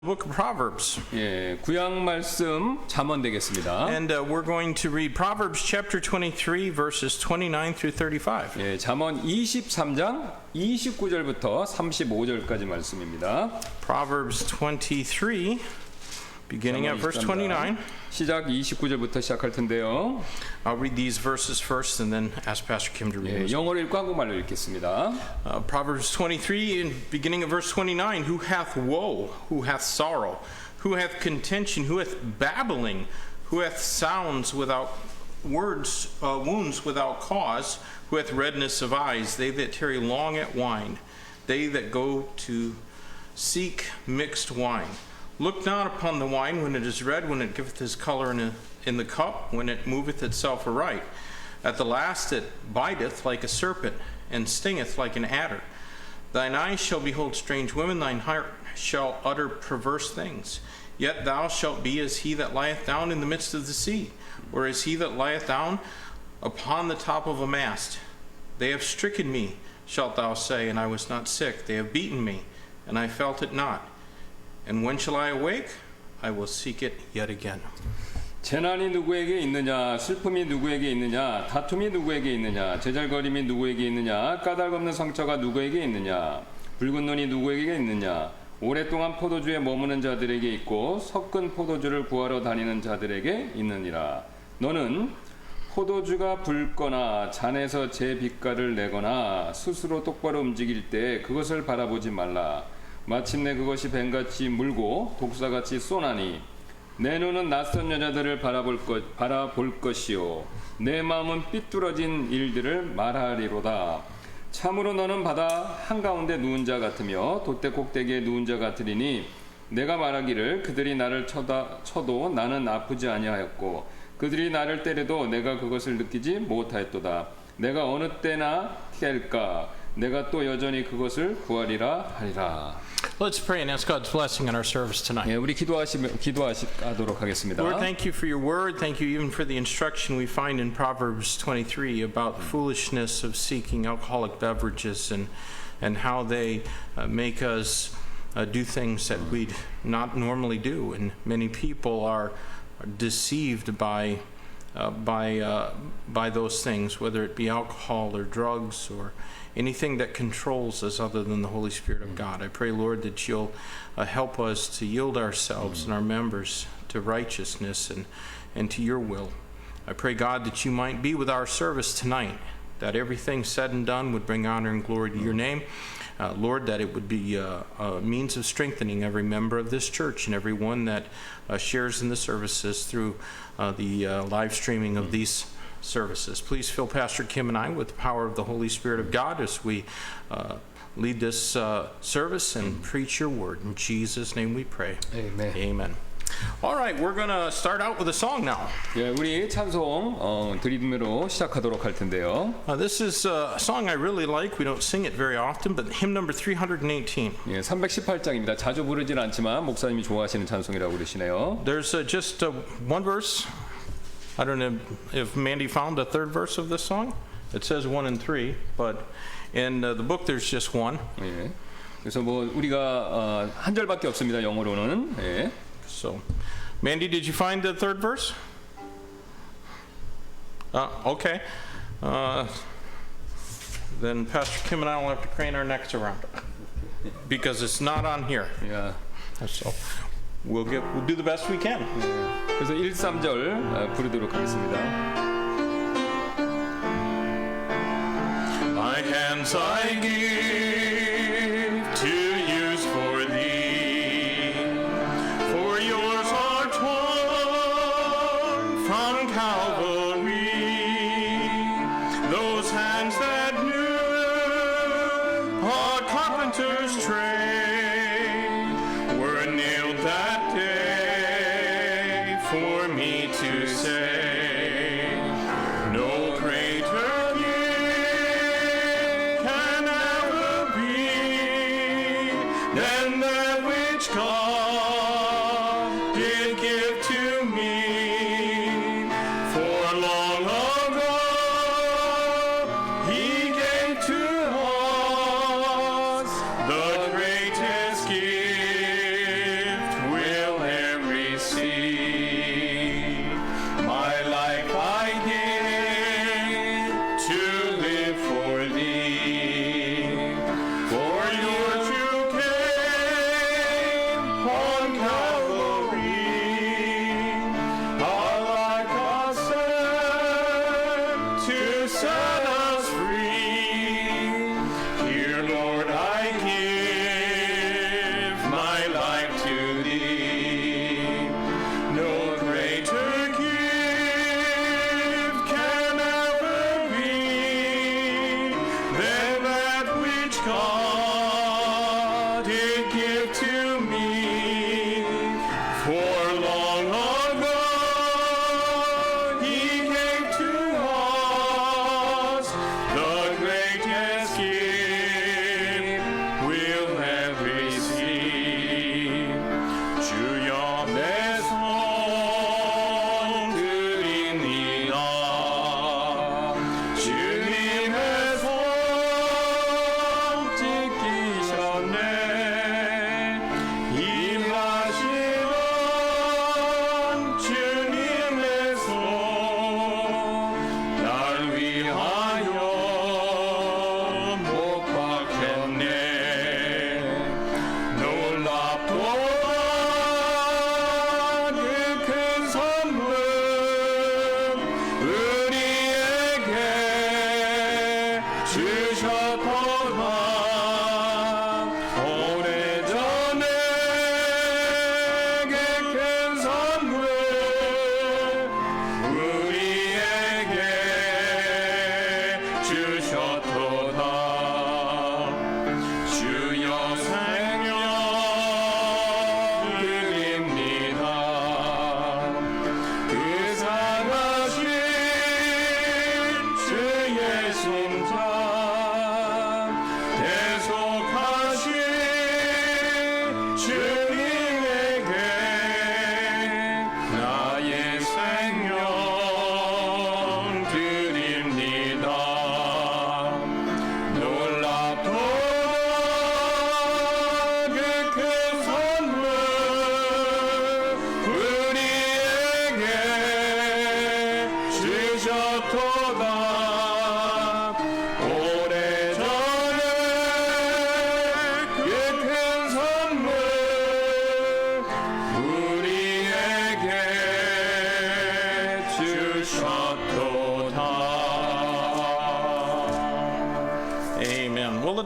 Book of Proverbs. 예, 구약 말씀 잠언 되겠습니다. And we're going to read Proverbs chapter 23 verses 29 through 35. 예, 잠언 23장 29절부터 35절까지 말씀입니다. Proverbs 23 beginning at verse 29. 시작 29절부터 시작할 텐데요. I'll read these verses first and then ask Pastor Kim to read them. 예, 영어로 읽고 한국말로 읽겠습니다. Proverbs 23 in beginning of verse 29. Who hath woe? Who hath sorrow? Who hath contention? Who hath babbling? Who hath sounds without words, wounds without cause? Who hath redness of eyes? They that tarry long at wine. They that go to seek mixed wine. Look not upon the wine when it is red, when it giveth his color in the cup, when it moveth itself aright. At the last it biteth like a serpent, and stingeth like an adder. Thine eyes shall behold strange women, thine heart shall utter perverse things. Yet thou shalt be as he that lieth down in the midst of the sea, or as he that lieth down upon the top of a mast. They have stricken me, shalt thou say, and I was not sick. They have beaten me, and I felt it not. And when shall I awake? I will seek it yet again. 재난이 누구에게 있느냐, 슬픔이 누구에게 있느냐, 다툼이 누구에게 있느냐, 제잘거림이 누구에게 있느냐, 까닭없는 상처가 누구에게 있느냐, 붉은 눈이 누구에게 있느냐, 오랫동안 포도주에 머무는 자들에게 있고 섞은 포도주를 구하러 다니는 자들에게 있느니라. 너는 포도주가 붉거나 잔에서 제 빛깔을 내거나 스스로 똑바로 움직일 때 그것을 바라보지 말라. 마침내 그것이 뱀같이 물고 독사같이 쏘나니 내 눈은 낯선 여자들을 바라볼 것이요 내 마음은 삐뚤어진 일들을 말하리로다. 참으로 너는 바다 한가운데 누운 자 같으며 돛대 꼭대기에 누운 자 같으리니 내가 말하기를 그들이 나를 쳐도 나는 아프지 아니하였고 그들이 나를 때려도 내가 그것을 느끼지 못하였도다. 내가 어느 때나 피할까? 내가 또 여전히 그것을 구하리라 하리라. Let's pray and ask God's blessing on our service tonight. 예, 우리 기도하도록 하겠습니다. Lord, thank you for your word. Thank you even for the instruction we find in Proverbs 23 about the foolishness of seeking alcoholic beverages and how they make us do things that we'd not normally do. And many people are deceived by those things, whether it be alcohol or drugs or anything that controls us other than the Holy Spirit of God. I pray, Lord, that you'll help us to yield ourselves and our members to righteousness and to your will. I pray, God, that you might be with our service tonight, that everything said and done would bring honor and glory to your name. Lord, that it would be a means of strengthening every member of this church and everyone that shares in the services through the live streaming of these services. Please fill Pastor Kim and I with the power of the Holy Spirit of God as we lead this service and preach your word. In Jesus' name we pray. Amen. Amen. All right, we're going to start out with a song now. 예, 우리 찬송 드림으로 시작하도록 할 텐데요. This is a song I really like. We don't sing it very often, but hymn number 318. 예, 318장입니다. 자주 부르진 않지만 목사님이 좋아하시는 찬송이라고 그러시네요. There's just one verse. I don't know if Mandy found the third verse of this song. It says 1 and 3, but in the book there's just one. 예. 그래서 뭐 우리가 한 절밖에 없습니다. 영어로는. 예. So, Mandy, did you find the third verse? Okay. Then Pastor Kim and I will have to crane our necks around it because it's not on here. 예. So, we'll do the best we can. 예. 그래서 1, 3절 부르도록 하겠습니다. My hands I give to use for thee, for yours are torn from Calvary. Those hands that knew a carpenter's trade were nailed that day for me to say, no greater gift can ever be than that which God did give to me. For long ago He gave to us the greatest gift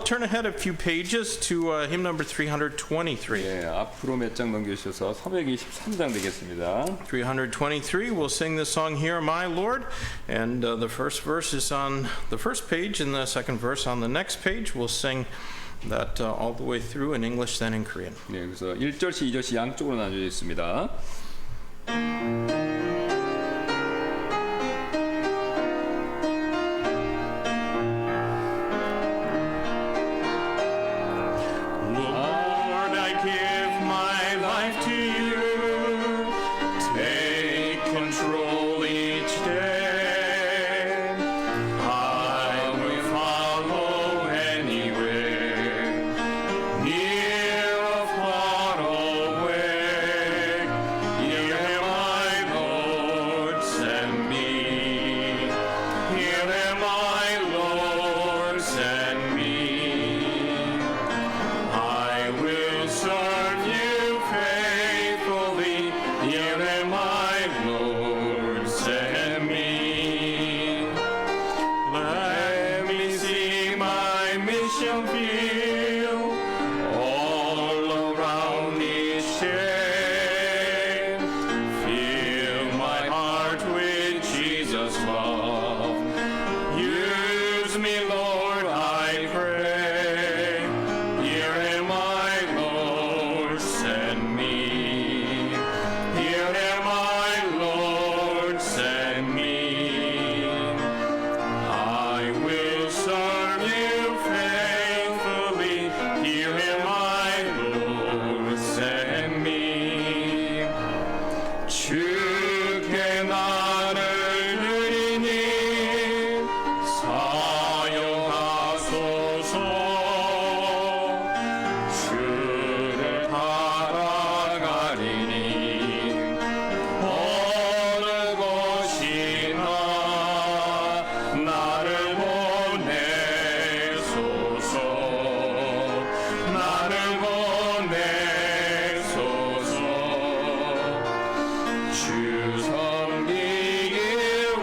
turn ahead a few pages to hymn number 323. 예, 앞으로 몇 장 넘겨주셔서 323장 되겠습니다. 323, we'll sing this song, Hear My Lord. And the first verse is on the first page, and the second verse on the next page. We'll sing that all the way through in English, then in Korean. 네, 그래서 1절씩 2절씩 양쪽으로 나눠져 있습니다. Lord, I give my life to you. Take control each day. I will follow anywhere, near or far away. Here my Lord, send me. Here my Lord, send me. I will serve you faithfully. Here am I, Lord, send me. Let me see my mission field all around each day. Fill my heart with Jesus' love. Use me, Lord, I pray. Here am I, Lord, send me. Here am I, Lord, send me. I will serve you faithfully. Here am I, Lord, send me. 주께 나를 드리니 사용하소서. 주를 따라가리니 어느 곳이나 나를 보내소서. 나를 보내소서. 주 섬기길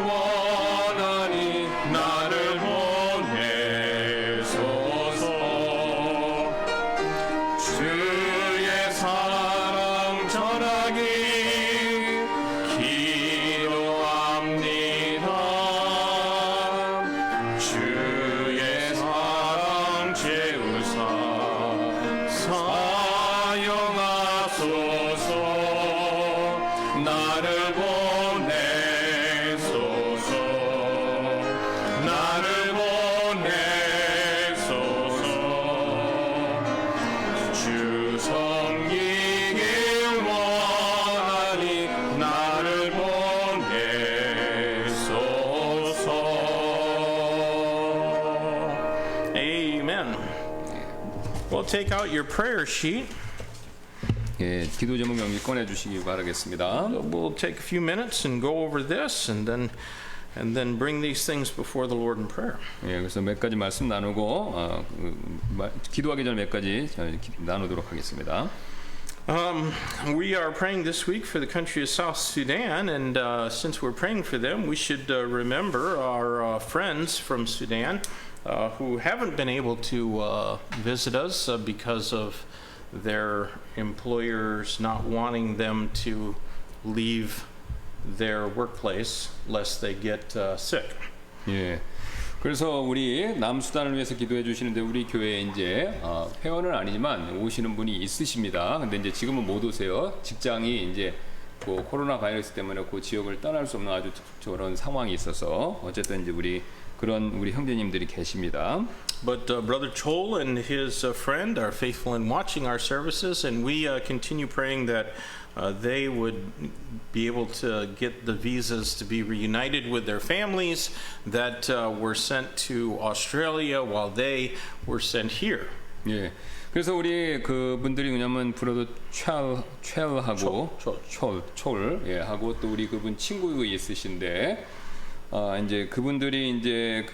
원하니 나를 보내소서. 주의 사랑 전하기 기도합니다. 주의 사랑 채우사 사용하소서. 나를 보내소서. 나를 보내소서. 주 섬기길 원하니 나를 보내소서. Amen. Well, take out your prayer sheet. 예, 기도 제목 여기 꺼내 주시기 바라겠습니다. We'll take a few minutes and go over this, and then bring these things before the Lord in prayer. 예, 그래서 몇 가지 말씀 나누고 기도하기 전에 몇 가지 나누도록 하겠습니다. We are praying this week for the country of South Sudan, and since we're praying for them, we should remember our friends from Sudan who haven't been able to visit us because of their employers not wanting them to leave their workplace lest they get sick. 예. 그래서 우리 남수단을 위해서 기도해 주시는데 우리 교회에 이제 회원은 아니지만 오시는 분이 있으십니다. 근데 이제 지금은 못 오세요. 직장이 이제 그 코로나 바이러스 때문에 그 지역을 떠날 수 없는 아주 저런 상황이 있어서 어쨌든 이제 우리 형제님들이 계십니다. But Brother Chol and his friend are faithful in watching our services, and we continue praying that they would be able to get the visas to be reunited with their families that were sent to Australia while they were sent here. 예. 그래서 우리 그분들이 뭐냐면 브로더 첼하고 촐 예, 하고 또 우리 그분 친구 있으신데 이제 그분들이 이제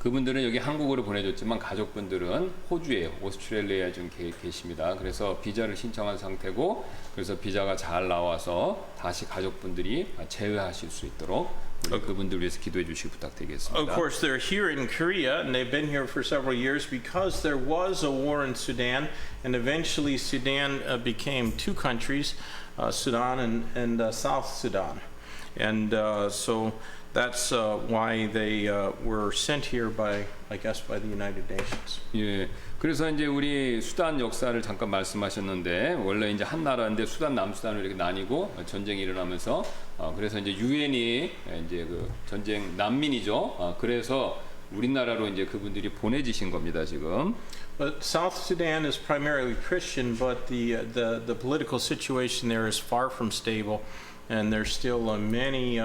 그분들은 여기 한국으로 보내줬지만 가족분들은 호주에 오스트레일리아에 좀 계십니다. 그래서 비자를 신청한 상태고 그래서 비자가 잘 나와서 다시 가족분들이 재회하실 수 있도록 우리 그분들 위해서 기도해 주시기 Of 부탁드리겠습니다. course, they're here in Korea, and they've been here for several years because there was a war in Sudan, and eventually Sudan became two countries, Sudan and South Sudan. And so that's why they were sent here by, I guess, by the United Nations. 예. 그래서 이제 우리 수단 역사를 잠깐 말씀하셨는데 원래 이제 한 나라인데 수단 남수단으로 이렇게 나뉘고 전쟁이 일어나면서 그래서 이제 유엔이 이제 그 전쟁 난민이죠. 그래서 우리나라로 이제 그분들이 보내지신 겁니다 지금. But South Sudan is primarily Christian, but the political situation there is far from stable, and there's still many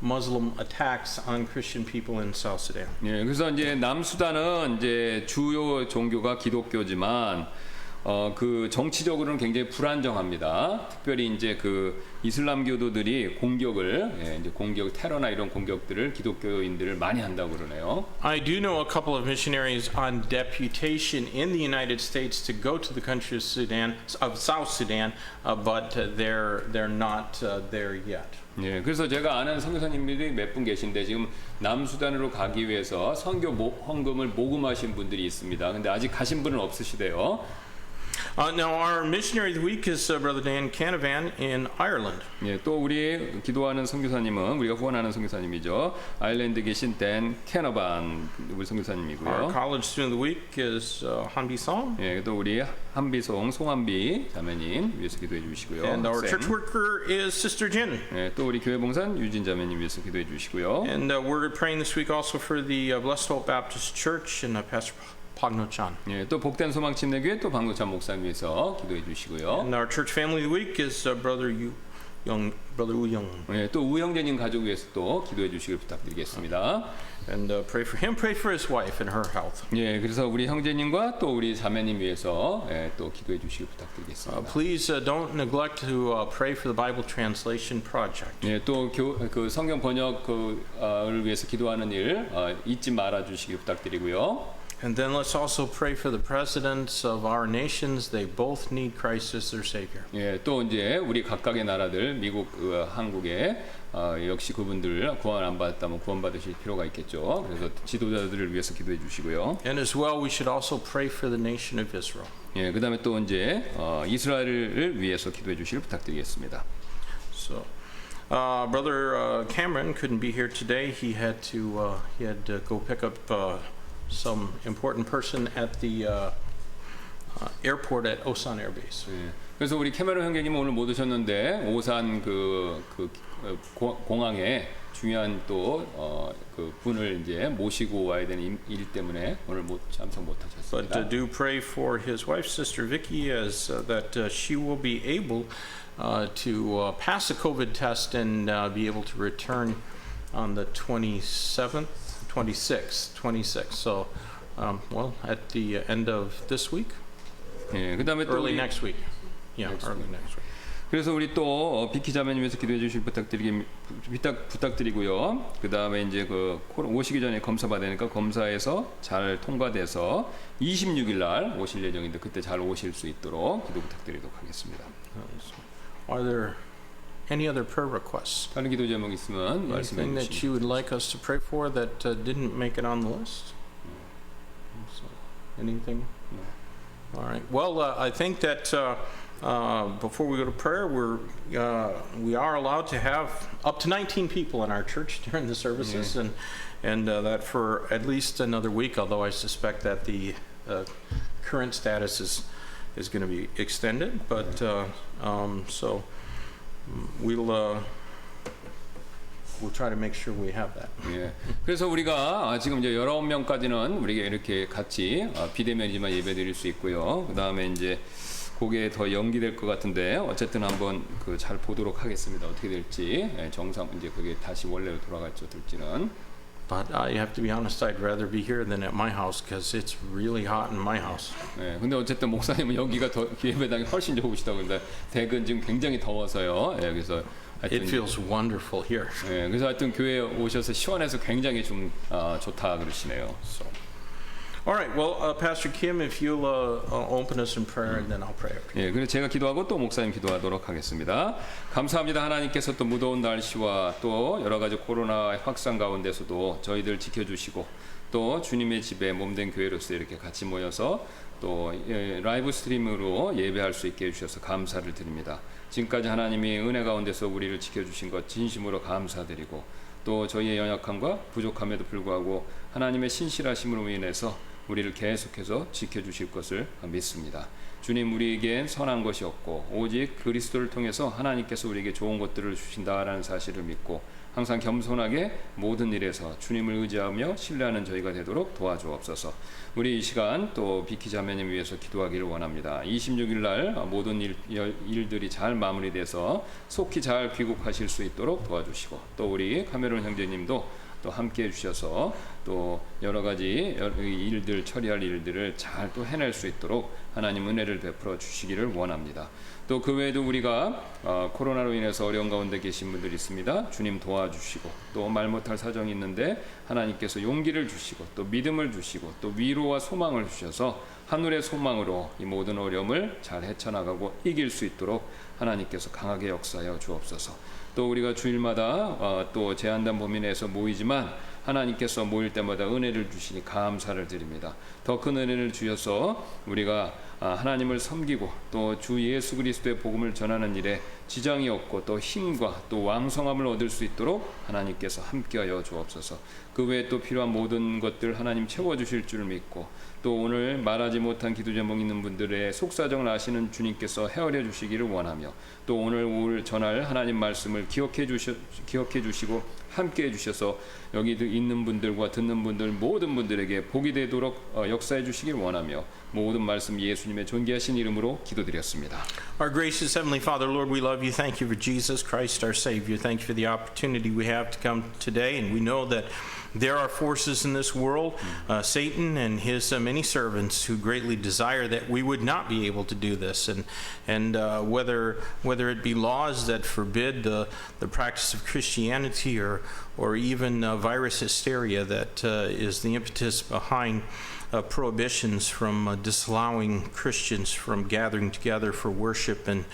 Muslim attacks on Christian people in South Sudan. 예, 그래서 이제 남수단은 이제 주요 종교가 기독교지만 그 정치적으로는 굉장히 불안정합니다. 특별히 이제 그 이슬람교도들이 공격을 이제 공격 테러나 이런 공격들을 기독교인들을 많이 한다고 그러네요. I do know a couple of missionaries on deputation in the United States to go to the country of South Sudan, but they're not there yet. 예, 그래서 제가 아는 선교사님들이 몇 분 계신데 지금 남수단으로 가기 위해서 선교 헌금을 모금하신 분들이 있습니다. 근데 아직 가신 분은 없으시대요. Now our missionary of the week is Brother Dan Canavan in Ireland. 예, 또 우리 기도하는 선교사님은 우리가 후원하는 선교사님이죠. 아일랜드 계신 댄 캐너반 우리 Our 선교사님이고요. college student of the week is Han Bisong. 예, 또 우리 한비송 송한비 자매님 위해서 기도해 주시고요. And our 쌤. church worker is Sister Jin. 예, 또 우리 교회 봉산 유진 자매님 위해서 기도해 주시고요. And we're praying this week also for the Blessed Hope Baptist Church and Pastor Pagno Chan. 예, 또 복된 소망 침례교회 또 방구찬 목사님 위해서 기도해 주시고요. And our church family of the week is Brother Woo Young. 예, 또 우형제님 가족 위해서 또 기도해 주시길 부탁드리겠습니다. And pray for him, pray for his wife and her health. 예, 그래서 우리 형제님과 또 우리 자매님 위해서 또 기도해 주시길 부탁드리겠습니다. Please don't neglect to pray for the Bible translation project. 예, 또 그 성경 번역을 위해서 기도하는 일 잊지 말아 주시길 부탁드리고요. And then let's also pray for the presidents of our nations. They both need Christ as their Savior. 예, 또 이제 우리 각각의 나라들 미국, 한국에 역시 그분들 구원 안 받았다면 구원 받으실 필요가 있겠죠. 그래서 지도자들을 위해서 기도해 주시고요. And as well, we should also pray for the nation of Israel. 예, 그다음에 또 이제 이스라엘을 위해서 기도해 주시길 부탁드리겠습니다. So, Brother Cameron couldn't be here today. He had to go pick up some important person at the airport at Osan Air Base. 예, 그래서 우리 캐메론 형제님은 오늘 못 오셨는데 오산 공항에 중요한 또 그 분을 이제 모시고 와야 되는 일 때문에 오늘 참석 못 But 하셨습니다. do pray for his wife, Sister Vicky, as that she will be able to pass a COVID test and be able to return on the 27th, 26th. So, well, at the end of this week, 예, 그다음에 또 early 우리 next week. Yeah, early next week. 그래서 우리 또 비키 자매님께서 기도해 주실 부탁드리고요. 그 다음에 이제 오시기 전에 검사 받아야 되니까 검사에서 잘 통과돼서 26일 날 오실 예정인데 그때 잘 오실 수 있도록 기도 부탁드리도록 하겠습니다. Are there any other prayer requests? 다른 기도 제목 있으면 말씀해 Anything that 주시면. you would like us to pray for that didn't make it on the list? So, anything? All right. Well, I think that before we go to prayer, we are allowed to have up to 19 people in our church during the services, and that for at least another week. Although I suspect that the current status is going to be extended, but so we'll try to make sure we have that. 예. 그래서 우리가 지금 이제 19명까지는 우리가 이렇게 같이 비대면이지만 예배드릴 수 있고요. 그 다음에 이제 그게 더 연기될 것 같은데 어쨌든 한번 잘 보도록 하겠습니다. 어떻게 될지 정상 이제 그게 다시 원래로 돌아갈지 어떨지는. But I have to be honest, I'd rather be here than at my house because it's really hot in my house. 예. 근데 어쨌든 목사님은 여기가 더 예배당이 훨씬 좋으시다고 근데 댁은 지금 굉장히 더워서요. 예. 그래서 하여튼 It feels wonderful here. 예, 그래서 하여튼 교회에 오셔서 시원해서 굉장히 좀 좋다 그러시네요. So, all right. Well, Pastor Kim, if you'll open us in prayer, and then I'll pray. 예, 그래서 제가 기도하고 또 목사님 기도하도록 하겠습니다. 감사합니다. 하나님께서 또 무더운 날씨와 또 여러 가지 코로나 확산 가운데서도 저희들 지켜주시고 또 주님의 집에 몸된 교회로서 이렇게 같이 모여서 또 라이브 스트림으로 예배할 수 있게 해주셔서 감사를 드립니다. 지금까지 하나님이 은혜 가운데서 우리를 지켜주신 것 진심으로 감사드리고 또 저희의 연약함과 부족함에도 불구하고 하나님의 신실하심으로 인해서 우리를 계속해서 지켜주실 것을 믿습니다. 주님, 우리에겐 선한 것이 없고 오직 그리스도를 통해서 하나님께서 우리에게 좋은 것들을 주신다라는 사실을 믿고 항상 겸손하게 모든 일에서 주님을 의지하며 신뢰하는 저희가 되도록 도와주옵소서. 우리 이 시간 또 비키 자매님 위해서 기도하기를 원합니다. 26일 날 모든 일들이 잘 마무리돼서 속히 잘 귀국하실 수 있도록 도와주시고 또 우리 카메론 형제님도 또 함께 해주셔서 또 여러 가지 일들 처리할 일들을 잘 또 해낼 수 있도록 하나님 은혜를 베풀어 주시기를 원합니다. 또 그 외에도 우리가 코로나로 인해서 어려운 가운데 계신 분들이 있습니다. 주님 도와주시고 또 말 못할 사정이 있는데 하나님께서 용기를 주시고 또 믿음을 주시고 또 위로와 소망을 주셔서 하늘의 소망으로 이 모든 어려움을 잘 헤쳐나가고 이길 수 있도록 하나님께서 강하게 역사하여 주옵소서. 또 우리가 주일마다 또 제한된 범위 내에서 모이지만 하나님께서 모일 때마다 은혜를 주시니 감사를 드립니다. 더 큰 은혜를 주셔서 우리가 하나님을 섬기고 또 주 예수 그리스도의 복음을 전하는 일에 지장이 없고 또 힘과 또 왕성함을 얻을 수 있도록 하나님께서 함께하여 주옵소서. 그 외에 또 필요한 모든 것들 하나님 채워주실 줄 믿고 또 오늘 말하지 못한 기도 제목 있는 분들의 속사정을 아시는 주님께서 헤아려 주시기를 원하며 또 오늘 전할 하나님 말씀을 기억해 주시고 함께 해주셔서 여기 있는 분들과 듣는 분들 모든 분들에게 복이 되도록 역사해 주시길 원하며 모든 말씀 예수님의 존귀하신 이름으로 기도드렸습니다. Our gracious Heavenly Father, Lord, we love you. Thank you for Jesus Christ, our Savior. Thank you for the opportunity we have to come today. And we know that there are forces in this world, Satan and his many servants, who greatly desire that we would not be able to do this. And whether it be laws that forbid the practice of Christianity or even virus hysteria that is the impetus behind prohibitions from disallowing Christians from gathering together for worship and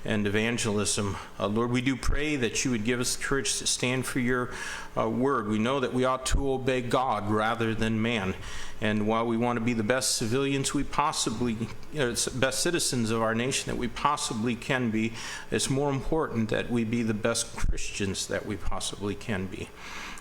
evangelism. Lord, we do pray that you would give us the courage to stand for your word. We know that we ought to obey God rather than man. And while we want to be the best civilians we possibly, best citizens of our nation that we possibly can be, it's more important that we be the best Christians that we possibly can be.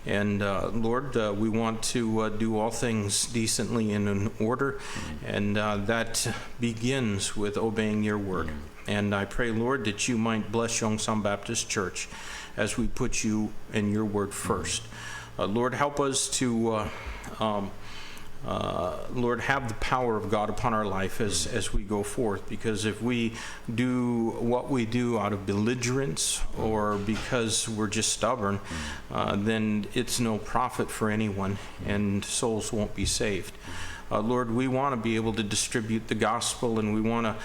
And Lord, we want to do all things decently and in order, and that begins with obeying your word. And I pray, Lord, that you might bless Yongsan Baptist Church as we put you and your word first. Lord, help us to Lord, have the power of God upon our life as we go forth, because if we do what we do out of belligerence or because we're just stubborn, then it's no profit for anyone and souls won't be saved. Lord, we want to be able to distribute the gospel, and we want to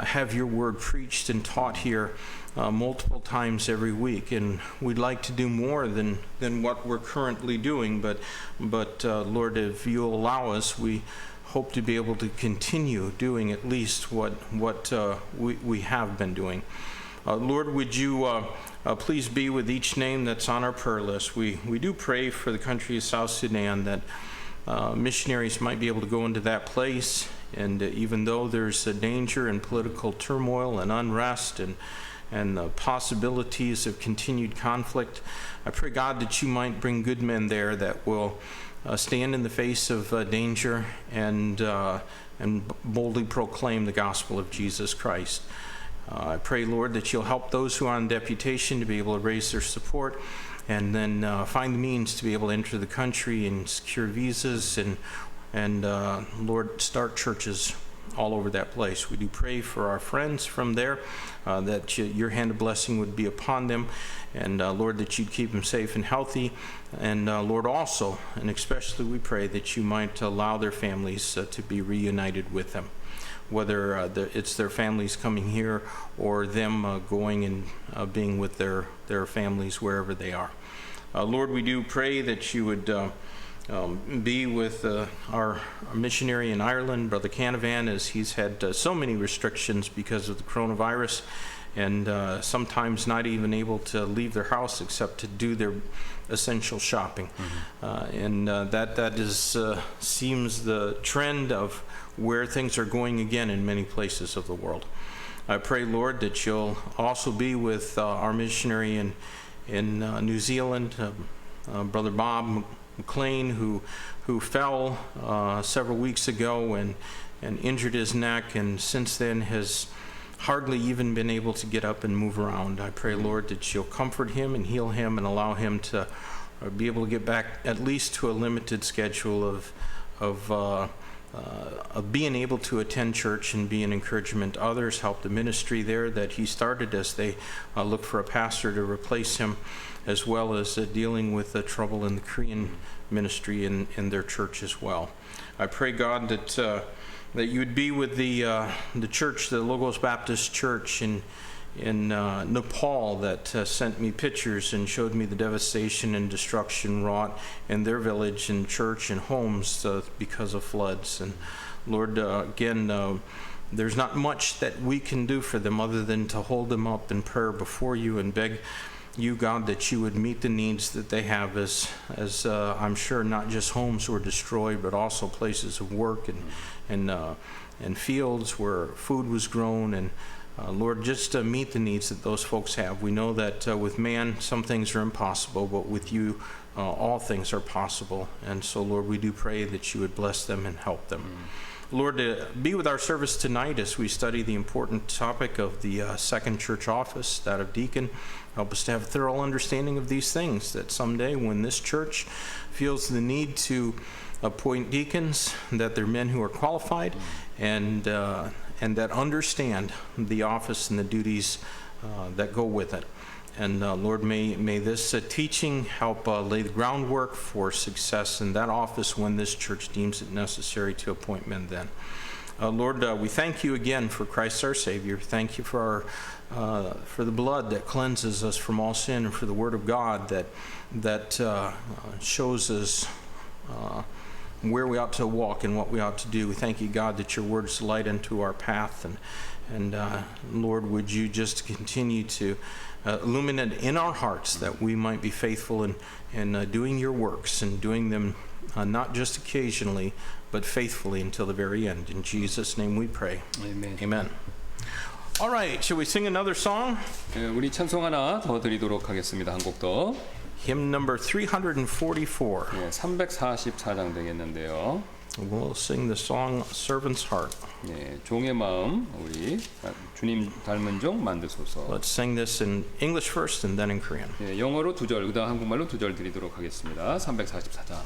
have your word preached and taught here multiple times every week, and we'd like to do more than what we're currently doing, but Lord, if you'll allow us, we hope to be able to continue doing at least what we have been doing. Lord, would you please be with each name that's on our prayer list. We do pray for the country of South Sudan, that missionaries might be able to go into that place, and even though there's a danger and political turmoil and unrest and the possibilities of continued conflict, I pray, God, that you might bring good men there that will stand in the face of danger and boldly proclaim the gospel of Jesus Christ. I pray, Lord, that you'll help those who are on deputation to be able to raise their support, and then find the means to be able to enter the country and secure visas and Lord, start churches all over that place. We do pray for our friends from there, that your hand of blessing would be upon them, and Lord, that you'd keep them safe and healthy, and Lord, also, and especially we pray that you might allow their families to be reunited with them. whether it's their families coming here or them going and being with their families wherever they are. Lord, we do pray that you would be with our missionary in Ireland, Brother Canavan, as he's had so many restrictions because of the coronavirus, and sometimes not even able to leave their house except to do their essential shopping. And that is seems the trend of where things are going again in many places of the world. I pray, Lord, that you'll also be with our missionary in New Zealand, Brother Bob McLean, who fell several weeks ago and injured his neck, and since then has hardly even been able to get up and move around. I pray, Lord, that you'll comfort him and heal him and allow him to be able to get back at least to a limited schedule of being able to attend church and be an encouragement to others, help the ministry there that he started as they look for a pastor to replace him, as well as dealing with the trouble in the Korean ministry in their church as well. I pray, God, that you would be with the church, the Logos Baptist Church in Nepal, that sent me pictures and showed me the devastation and destruction wrought in their village and church and homes because of floods. And Lord, again, there's not much that we can do for them other than to hold them up in prayer before you and beg you, God, that you would meet the needs that they have, as I'm sure not just homes were destroyed, but also places of work and fields where food was grown. And Lord, just meet the needs that those folks have. We know that with man, some things are impossible, but with you, all things are possible. And so, Lord, we do pray that you would bless them and help them. Lord, be with our service tonight as we study the important topic of the second church office, that of deacon. Help us to have a thorough understanding of these things, that someday when this church feels the need to appoint deacons, that they're men who are qualified and that understand the office and the duties that go with it. And Lord, may this teaching help lay the groundwork for success in that office when this church deems it necessary to appoint men then. Lord, we thank you again for Christ our Savior. Thank you for the blood that cleanses us from all sin, and for the Word of God that shows us where we ought to walk and what we ought to do. We thank you, God, that your Word is light unto our path. And Lord, would you just continue to illuminate in our hearts that we might be faithful in doing your works and doing them not just occasionally, but faithfully until the very end. In Jesus' name we pray. Amen. Amen. All right, shall we sing another song? 우리 찬송 하나 더 드리도록 하겠습니다. 한 곡 더. Hymn number 344. 344장 되겠는데요. We'll sing the song Servant's Heart. 종의 마음, 우리 주님 닮은 종 만드소서. Let's sing this in English first and then in Korean. 영어로 2절, 그다음 한국말로 2절 드리도록 하겠습니다. 344장.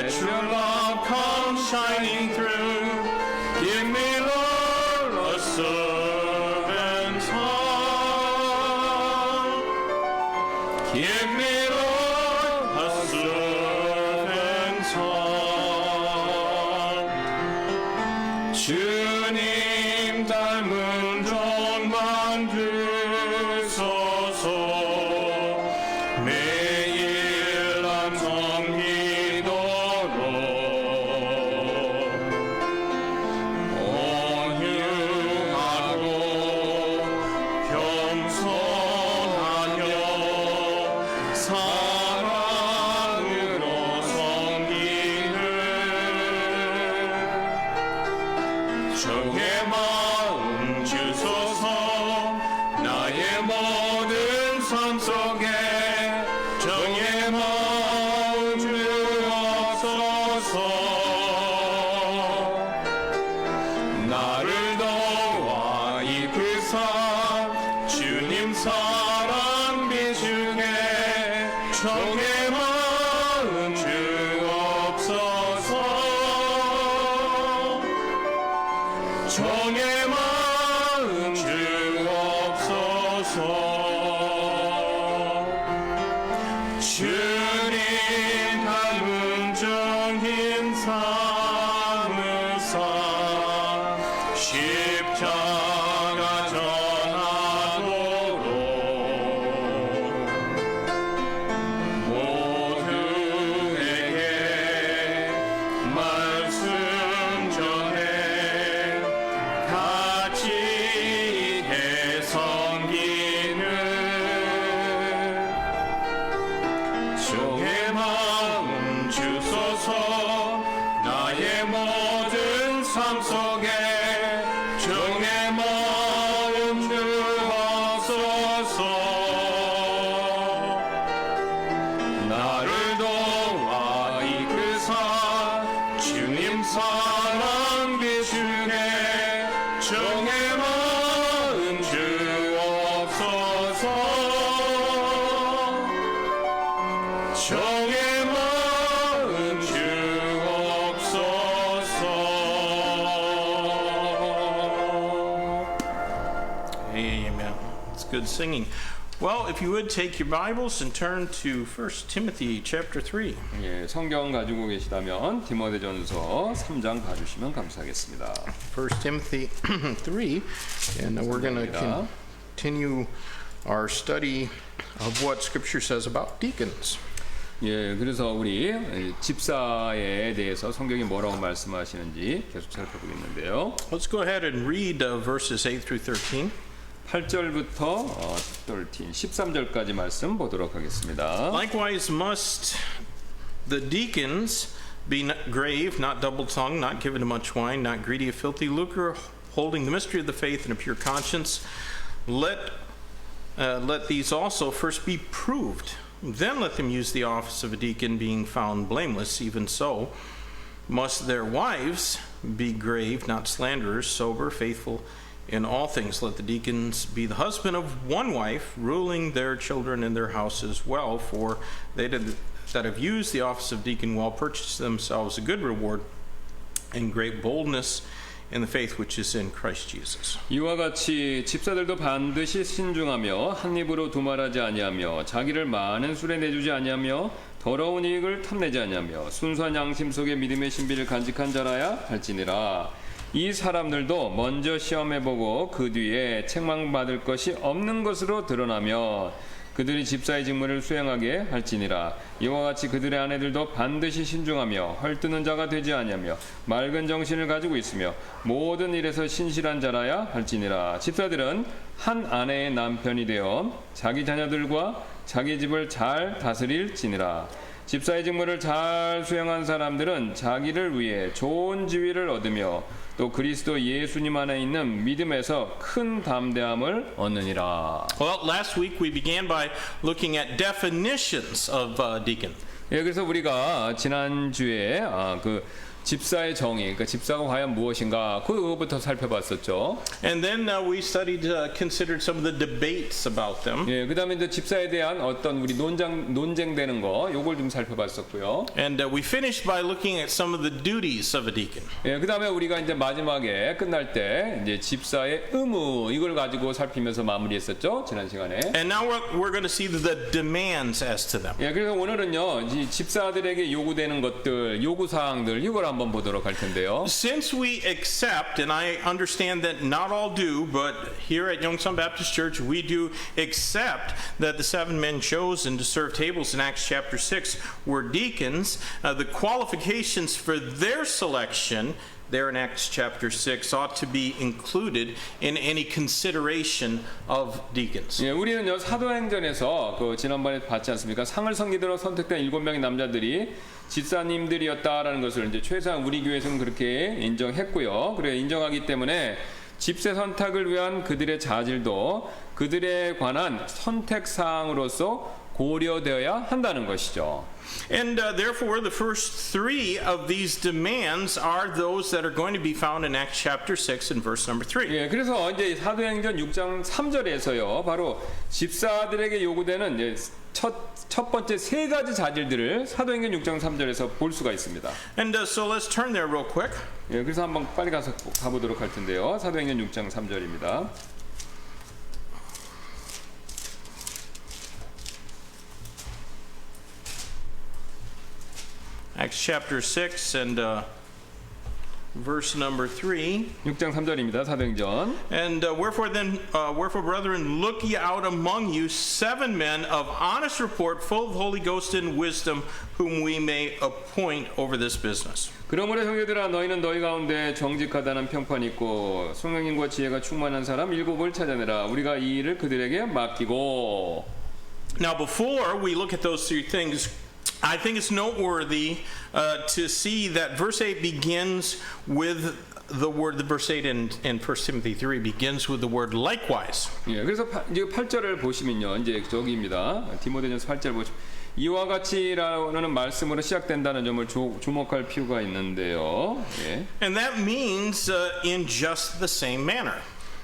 Let your love come shining through. Give me, Lord, a servant's heart. Give me, Lord, a servant's heart. 주님 닮은 종만 주소서. 매일 난 섬기도록 온유하고 겸손하며 사랑으로 섬기는 주의 마음 주소서. 나의 모든 삶 속에 정의 마음 주옵소서. 나를 도와 이끌사 주님 사랑 비추게 정의 마음 주옵소서. 정의 마음 주옵소서. 주님 닮은 정인 삼으사 십자가 전하도록 모두에게 말씀 전해 같이 해 섬기는 주의 마음 주소서. 나의 모든 삶 속에 주의 마음 주옵소서. 나를 도와 이끌사 주님 사랑 비추게 정의 마음 주옵소서. 정의 마음 주옵소서. Amen. It's good singing. Well, if you would take your Bibles and turn to 1 Timothy chapter 3. 예, 성경 가지고 계시다면 디모데전서 3장 봐주시면 감사하겠습니다. 1 Timothy 3, and we're going to continue our study of what Scripture says about deacons. 예, 그래서 우리 집사에 대해서 성경이 뭐라고 말씀하시는지 계속 살펴보겠는데요. Let's go ahead and read verses 8 through 13. 8절부터 13절까지 말씀 보도록 하겠습니다. Likewise must the deacons be grave, not double-tongued, not given to much wine, not greedy of filthy lucre, holding the mystery of the faith in a pure conscience. Let these also first be proved. Then let them use the office of a deacon, being found blameless. Even so, must their wives be grave, not slanderers, sober, faithful in all things. Let the deacons be the husband of one wife, ruling their children and their houses well, for they that have used the office of deacon well purchase themselves a good reward and great boldness in the faith which is in Christ Jesus. 이와 같이 집사들도 반드시 신중하며 한 입으로 두말하지 아니하며 자기를 많은 술에 내주지 아니하며 더러운 이익을 탐내지 아니하며 순수한 양심 속에 믿음의 신비를 간직한 자라야 할지니라. 이 사람들도 먼저 시험해보고 그 뒤에 책망받을 것이 없는 것으로 드러나며 그들이 집사의 직무를 수행하게 할지니라. 이와 같이 그들의 아내들도 반드시 신중하며 헐뜯는 자가 되지 아니하며 맑은 정신을 가지고 있으며 모든 일에서 신실한 자라야 할지니라. 집사들은 한 아내의 남편이 되어 자기 자녀들과 자기 집을 잘 다스릴지니라. 집사의 직무를 잘 수행한 사람들은 자기를 위해 좋은 지위를 얻으며 또 그리스도 예수님 안에 있는 믿음에서 큰 담대함을 얻느니라. Well, last week we began by looking at definitions of deacon. 예, 그래서 우리가 지난주에 그 집사의 정의, 그러니까 집사가 과연 무엇인가, 그거부터 살펴봤었죠. And then we considered some of the debates about them. 예, 그다음에 이제 집사에 대한 어떤 우리 논쟁되는 거, 요걸 좀 살펴봤었고요. And we finished by looking at some of the duties of a deacon. 예, 그다음에 우리가 이제 마지막에 끝날 때 이제 집사의 의무 이걸 가지고 살피면서 마무리했었죠, 지난 시간에. And now we're going to see the demands as to them. 예, 그래서 오늘은요, 이 집사들에게 요구되는 것들, 요구 사항들 이걸 한번 보도록 할 텐데요. Since we accept, and I understand that not all do, but here at Yongsan Baptist Church we do accept that the 7 men chosen to serve tables in Acts chapter 6 were deacons, the qualifications for their selection there in Acts chapter 6 ought to be included in any consideration of deacons. 예, 우리는요 사도행전에서 그 지난번에 봤지 않습니까? 상을 섬기도록 선택된 7명의 남자들이 집사님들이었다라는 것을 이제 최소한 우리 교회에서는 그렇게 인정했고요. 그래 인정하기 때문에 집사 선택을 위한 그들의 자질도 그들에 관한 선택 사항으로서 고려되어야 한다는 것이죠. And therefore, the first 3 of these demands are those that are going to be found in Acts chapter 6 and verse number 3. 예, 그래서 이제 사도행전 6장 3절에서요, 바로 집사들에게 요구되는 이제 첫 번째 3가지 자질들을 사도행전 6장 3절에서 볼 수가 있습니다. And so let's turn there real quick. 예, 그래서 한번 빨리 가보도록 할 텐데요. 사도행전 6장 3절입니다. Acts chapter 6 and verse number 3. 6장 3절입니다. 사도행전. And wherefore brethren, look ye out among you 7 men of honest report, full of Holy Ghost and wisdom, whom we may appoint over this business. 그러므로 형제들아 너희는 너희 가운데 정직하다는 평판이 있고 성령님과 지혜가 충만한 사람 7을 찾아내라. 우리가 이 일을 그들에게 맡기고. Now before we look at those 3 things, I think it's noteworthy to see that verse 8 begins with the word, the verse 8 in 1 Timothy 3 begins with the word likewise. 예, 그래서 이제 8절을 보시면요, 이제 저기입니다. 디모데전서 8절 보시면 이와 같이라는 말씀으로 시작된다는 점을 주목할 필요가 있는데요. 예. And that means in just the same manner.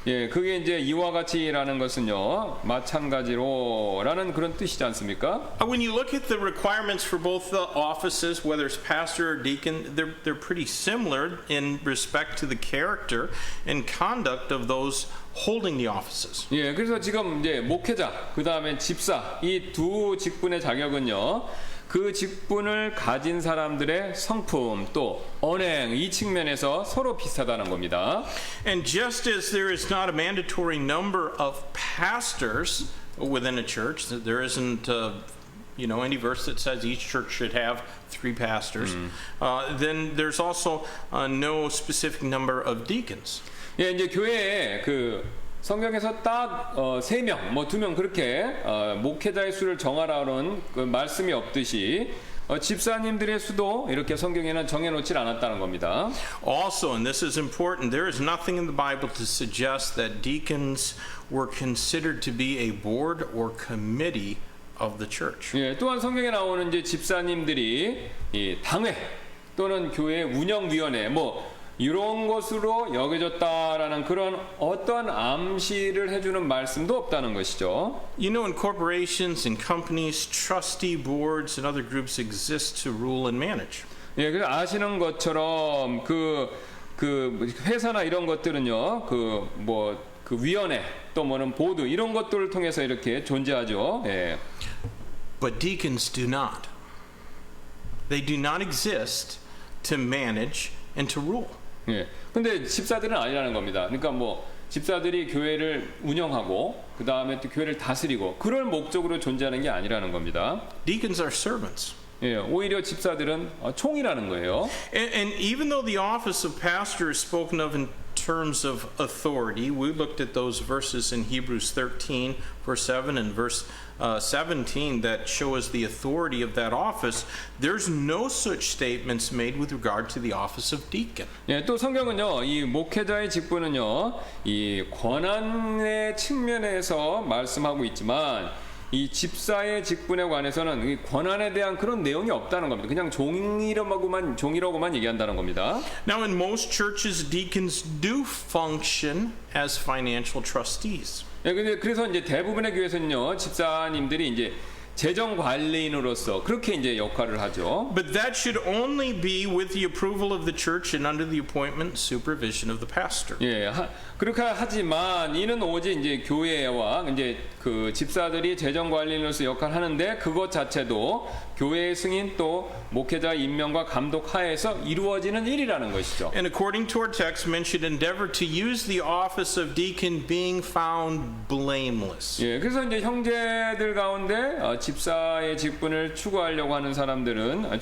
예, 그게 이제 이와 같이라는 것은요, 마찬가지로라는 그런 뜻이지 않습니까? When you look at the requirements for both the offices, whether it's pastor or deacon, they're pretty similar in respect to the character and conduct of those holding the offices. 예, 그래서 지금 이제 목회자, 그 다음에 집사, 이 두 직분의 자격은요, 그 직분을 가진 사람들의 성품 또 언행 이 측면에서 서로 비슷하다는 겁니다. And just as there is not a mandatory number of pastors within a church, there isn't any verse that says each church should have 3 pastors. Then there's also no specific number of deacons. 예, 이제 교회에 그 성경에서 딱 3명, 뭐 2명 그렇게 목회자의 수를 정하라는 그 말씀이 없듯이 집사님들의 수도 이렇게 성경에는 정해놓질 않았다는 겁니다. Also, and this is important, there is nothing in the Bible to suggest that deacons were considered to be a board or committee of the church. 예, 또한 성경에 나오는 이제 집사님들이 이 당회 또는 교회 운영위원회 뭐 이런 것으로 여겨졌다라는 그런 어떤 암시를 해주는 말씀도 없다는 것이죠. You know, in corporations and companies, trustee boards and other groups exist to rule and manage. 예, 그래서 아시는 것처럼 그 회사나 이런 것들은요, 그 위원회 또 뭐는 보드 이런 것들을 통해서 이렇게 존재하죠. 예. But deacons do not. They do not exist to manage and to rule. 예. 근데 집사들은 아니라는 겁니다. 그러니까 뭐 집사들이 교회를 운영하고 그 다음에 또 교회를 다스리고 그럴 목적으로 존재하는 게 아니라는 겁니다. Deacons are servants. 예, 오히려 집사들은 총이라는 거예요. And even though the office of pastor is spoken of in terms of authority, we looked at those verses in Hebrews 13, verse 7 and verse 17 that show us the authority of that office. There's no such statements made with regard to the office of deacon. 예, 또 성경은요, 이 목회자의 직분은요, 이 권한의 측면에서 말씀하고 있지만 이 집사의 직분에 관해서는 이 권한에 대한 그런 내용이 없다는 겁니다. 그냥 종이라고만 얘기한다는 겁니다. Now, in most churches, deacons do function as financial trustees. 예, 근데 그래서 이제 대부분의 교회에서는요, 집사님들이 이제 재정 관리인으로서 그렇게 이제 역할을 하죠. But that should only be with the approval of the church and under the appointment and supervision of the pastor. 예, 그렇게 하지만 이는 오직 이제 교회와 이제 그 집사들이 재정 관리인으로서 역할을 하는데 그것 자체도 교회의 승인 또 목회자 임명과 감독 하에서 이루어지는 일이라는 것이죠. And according to our text, men should endeavor to use the office of deacon being found blameless. 예, 그래서 이제 형제들 가운데 집사의 직분을 추구하려고 하는 사람들은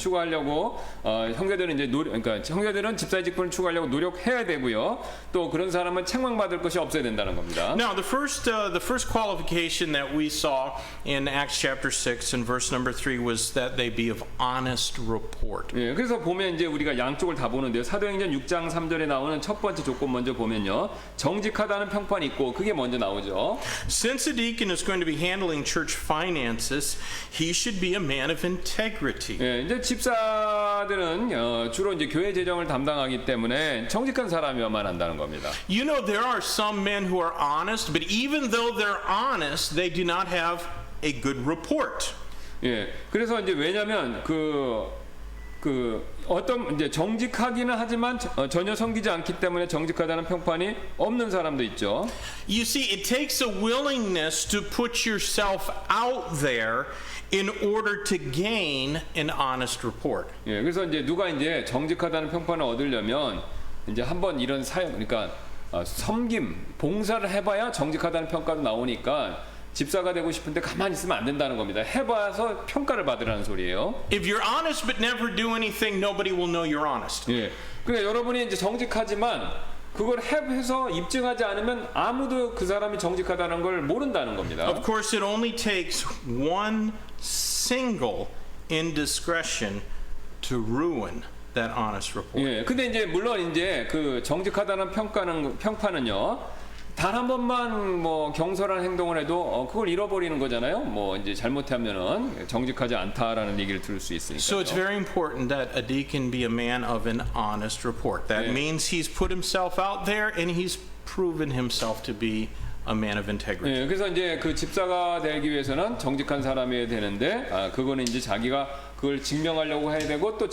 형제들은 이제 그러니까 형제들은 집사의 직분을 추구하려고 노력해야 되고요. 또 그런 사람은 책망받을 것이 없어야 된다는 겁니다. Now, the first qualification that we saw in Acts chapter 6 and verse number 3 was that they be of honest report. 예, 그래서 보면 이제 우리가 양쪽을 다 보는데요. 사도행전 6장 3절에 나오는 첫 번째 조건 먼저 보면요. 정직하다는 평판이 있고 그게 먼저 나오죠. Since a deacon is going to be handling church finances, he should be a man of integrity. 예, 이제 집사들은 주로 이제 교회 재정을 담당하기 때문에 정직한 사람이어야만 한다는 겁니다. You know, there are some men who are honest, but even though they're honest, they do not have a good report. 예, 그래서 이제 왜냐면 어떤 이제 정직하기는 하지만 전혀 섬기지 않기 때문에 정직하다는 평판이 없는 사람도 있죠. You see, it takes a willingness to put yourself out there in order to gain an honest report. 예, 그래서 이제 누가 이제 정직하다는 평판을 얻으려면 이제 한번 이런 그러니까 섬김, 봉사를 해봐야 정직하다는 평가도 나오니까 집사가 되고 싶은데 가만히 있으면 안 된다는 겁니다. 해봐서 평가를 받으라는 소리예요. If you're honest but never do anything, nobody will know you're honest. 예, 그러니까 여러분이 이제 정직하지만 그걸 해서 입증하지 않으면 아무도 그 사람이 정직하다는 걸 모른다는 겁니다. Of course, it only takes one single indiscretion to ruin that honest report. 예, 근데 이제 물론 이제 그 정직하다는 평판은요. 단 한 번만 뭐 경솔한 행동을 해도 그걸 잃어버리는 거잖아요. 뭐 이제 잘못하면은 정직하지 않다라는 얘기를 들을 수 있으니까. So it's very important that a deacon be a man of an honest report. That Yeah. means he's put himself out there and he's proven himself to be a man of integrity. 예, 그래서 이제 그 집사가 되기 위해서는 정직한 사람이어야 되는데 그거는 이제 자기가 그걸 증명하려고 해야 되고 또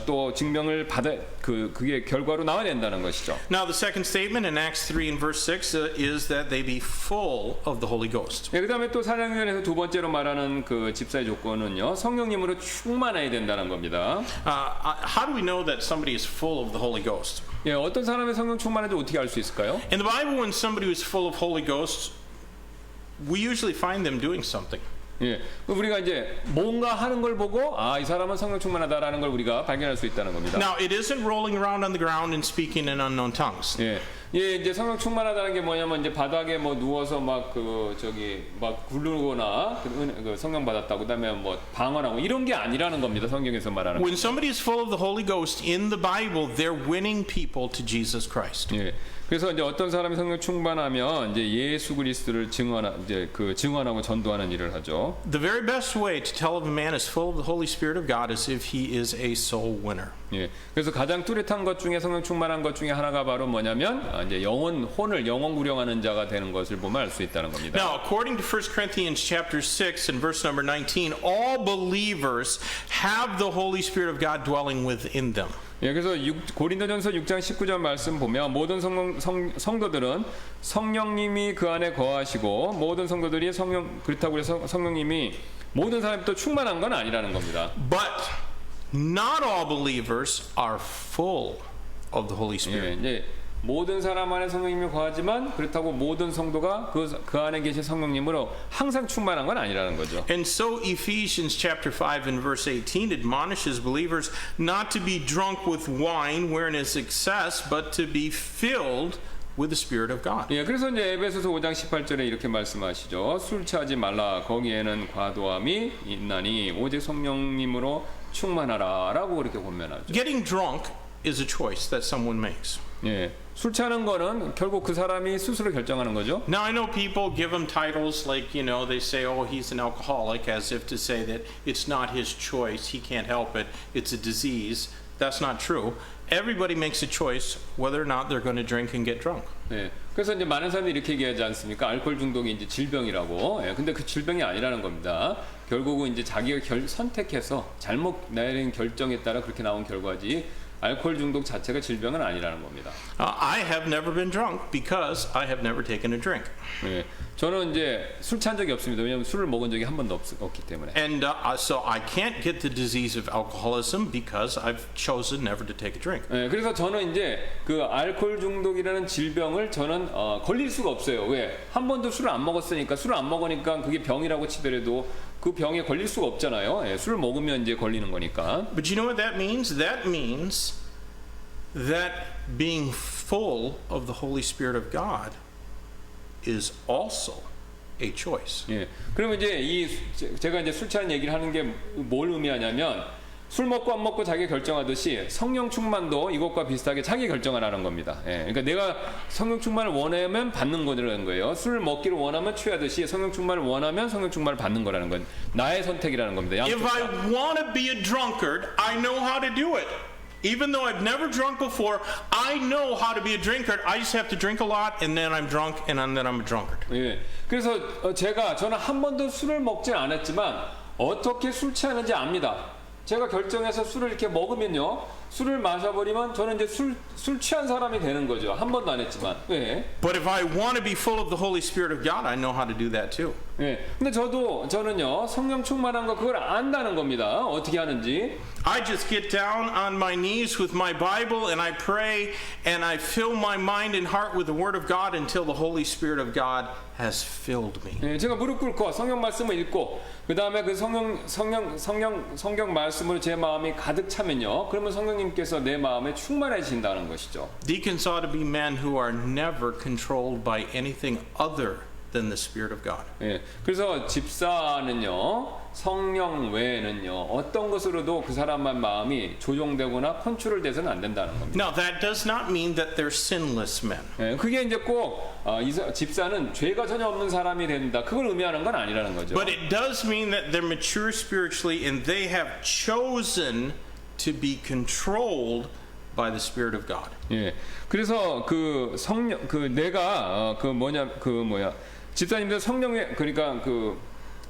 또 증명을 받아 그게 결과로 나와야 된다는 것이죠. Now the second statement in Acts 3 and verse 6 is that they be full of the Holy Ghost. 예, 그다음에 또 사도행전에서 두 번째로 말하는 그 집사의 조건은요. 성령님으로 충만해야 된다는 겁니다. How do we know that somebody is full of the Holy Ghost? 예, 어떤 사람의 성령 충만한지 어떻게 알 수 있을까요? In the Bible, when somebody who is full of Holy Ghost, we usually find them doing something. 예, 우리가 이제 뭔가 하는 걸 보고 이 사람은 성령 충만하다라는 걸 우리가 발견할 수 있다는 겁니다. Now, it isn't rolling around on the ground and speaking in unknown tongues. 예, 이제 성령 충만하다는 게 뭐냐면 이제 바닥에 뭐 누워서 막 굴르거나 그 성령 받았다고 그다음에 뭐 방언하고 이런 게 아니라는 겁니다. 성경에서 말하는. When somebody is full of the Holy Ghost in the Bible, they're winning people to Jesus Christ. 예. 그래서 이제 어떤 사람이 성령 충만하면 이제 예수 그리스도를 증언하고 전도하는 일을 하죠. The very best way to tell if a man is full of the Holy Spirit of God is if he is a soul winner. 예. 그래서 가장 뚜렷한 것 중에 성령 충만한 것 중에 하나가 바로 뭐냐면 이제 영원 구령하는 자가 되는 것을 보면 알 수 있다는 겁니다. Now, according to 1 Corinthians chapter 6 and verse number 19, all believers have the Holy Spirit of God dwelling within them. 예, 그래서 고린도전서 6장 19절 말씀 보면 모든 성도들은 성령님이 그 안에 거하시고 모든 성도들이 그렇다고 해서 성령님이 모든 사람이 또 충만한 건 아니라는 겁니다. But not all believers are full of the Holy Spirit. 예, 이제 모든 사람 안에 성령님이 거하지만 그렇다고 모든 성도가 그 안에 계신 성령님으로 항상 충만한 건 아니라는 거죠. And so Ephesians chapter 5 and verse 18 admonishes believers not to be drunk with wine wherein is excess, but to be filled with the Spirit of God. 예, 그래서 이제 에베소서 5장 18절에 이렇게 말씀하시죠. 술 취하지 말라. 거기에는 과도함이 있나니 오직 성령님으로 충만하라라고 그렇게 권면하죠. Getting drunk is a choice that someone makes. 예, 술 취하는 거는 결국 그 사람이 스스로 결정하는 거죠. Now I know people give him titles like, you know, they say, oh, he's an alcoholic, as if to say that it's not his choice, he can't help it, it's a disease. That's not true. Everybody makes a choice whether or not they're going to drink and get drunk. 예, 그래서 이제 많은 사람들이 이렇게 얘기하지 않습니까? 알코올 중독이 이제 질병이라고. 예, 근데 그 질병이 아니라는 겁니다. 결국은 이제 자기가 선택해서 잘못 내린 결정에 따라 그렇게 나온 결과지. 알코올 중독 자체가 질병은 아니라는 겁니다. I have never been drunk because I have never taken a drink. 예, 저는 이제 술 취한 적이 없습니다. 왜냐하면 술을 먹은 적이 한 번도 없기 때문에. And so I can't get the disease of alcoholism because I've chosen never to take a drink. 예, 그래서 저는 이제 그 알코올 중독이라는 질병을 저는 걸릴 수가 없어요. 왜? 한 번도 술을 안 먹었으니까 술을 안 먹으니까 그게 병이라고 치더라도 그 병에 걸릴 수가 없잖아요. 예, 술을 먹으면 이제 걸리는 거니까. But you know what that means? That means that being full of the Holy Spirit of God is also a choice. 예. 그러면 이제 제가 이제 술 취한 얘기를 하는 게 뭘 의미하냐면 술 먹고 안 먹고 자기 결정하듯이 성령 충만도 이것과 비슷하게 자기 결정을 하는 겁니다. 예. 그러니까 내가 성령 충만을 원하면 받는 거라는 거예요. 술을 먹기를 원하면 취하듯이 성령 충만을 원하면 성령 충만을 받는 거라는 건 나의 선택이라는 겁니다. If I want to be a drunkard, I know how to do it. Even though I've never drunk before, I know how to be a drunkard. I just have to drink a lot, and then I'm drunk, and then I'm a drunkard. 예. 그래서 저는 한 번도 술을 먹진 않았지만 어떻게 술 취하는지 압니다. 제가 결정해서 술을 이렇게 먹으면요, 술을 마셔버리면 저는 이제 술 취한 사람이 되는 거죠. 한 번도 안 했지만. 예. But if I want to be full of the Holy Spirit of God, I know how to do that too. 예. 근데 저는요, 성령 충만한 거 그걸 안다는 겁니다. 어떻게 하는지. I just get down on my knees with my Bible and I pray and I fill my mind and heart with the Word of God until the Holy Spirit of God has filled me. 예, 제가 무릎 꿇고 성경 말씀을 읽고 그 다음에 그 성경 말씀으로 제 마음이 가득 차면요, 그러면 성령님께서 내 마음에 충만해진다는 것이죠. Deacons ought to be men who are never controlled by anything other than the Spirit of God. 예, 그래서 집사는요, 성령 외에는요, 어떤 것으로도 그 사람만 마음이 조종되거나 컨트롤돼서는 안 된다는 겁니다. Now that does not mean that they're sinless men. 예, 그게 이제 꼭 집사는 죄가 전혀 없는 사람이 된다, 그걸 의미하는 건 아니라는 거죠. But it does mean that they're mature spiritually and they have chosen to be controlled by the Spirit of God. 예, 그래서 집사님들 성령의, 그러니까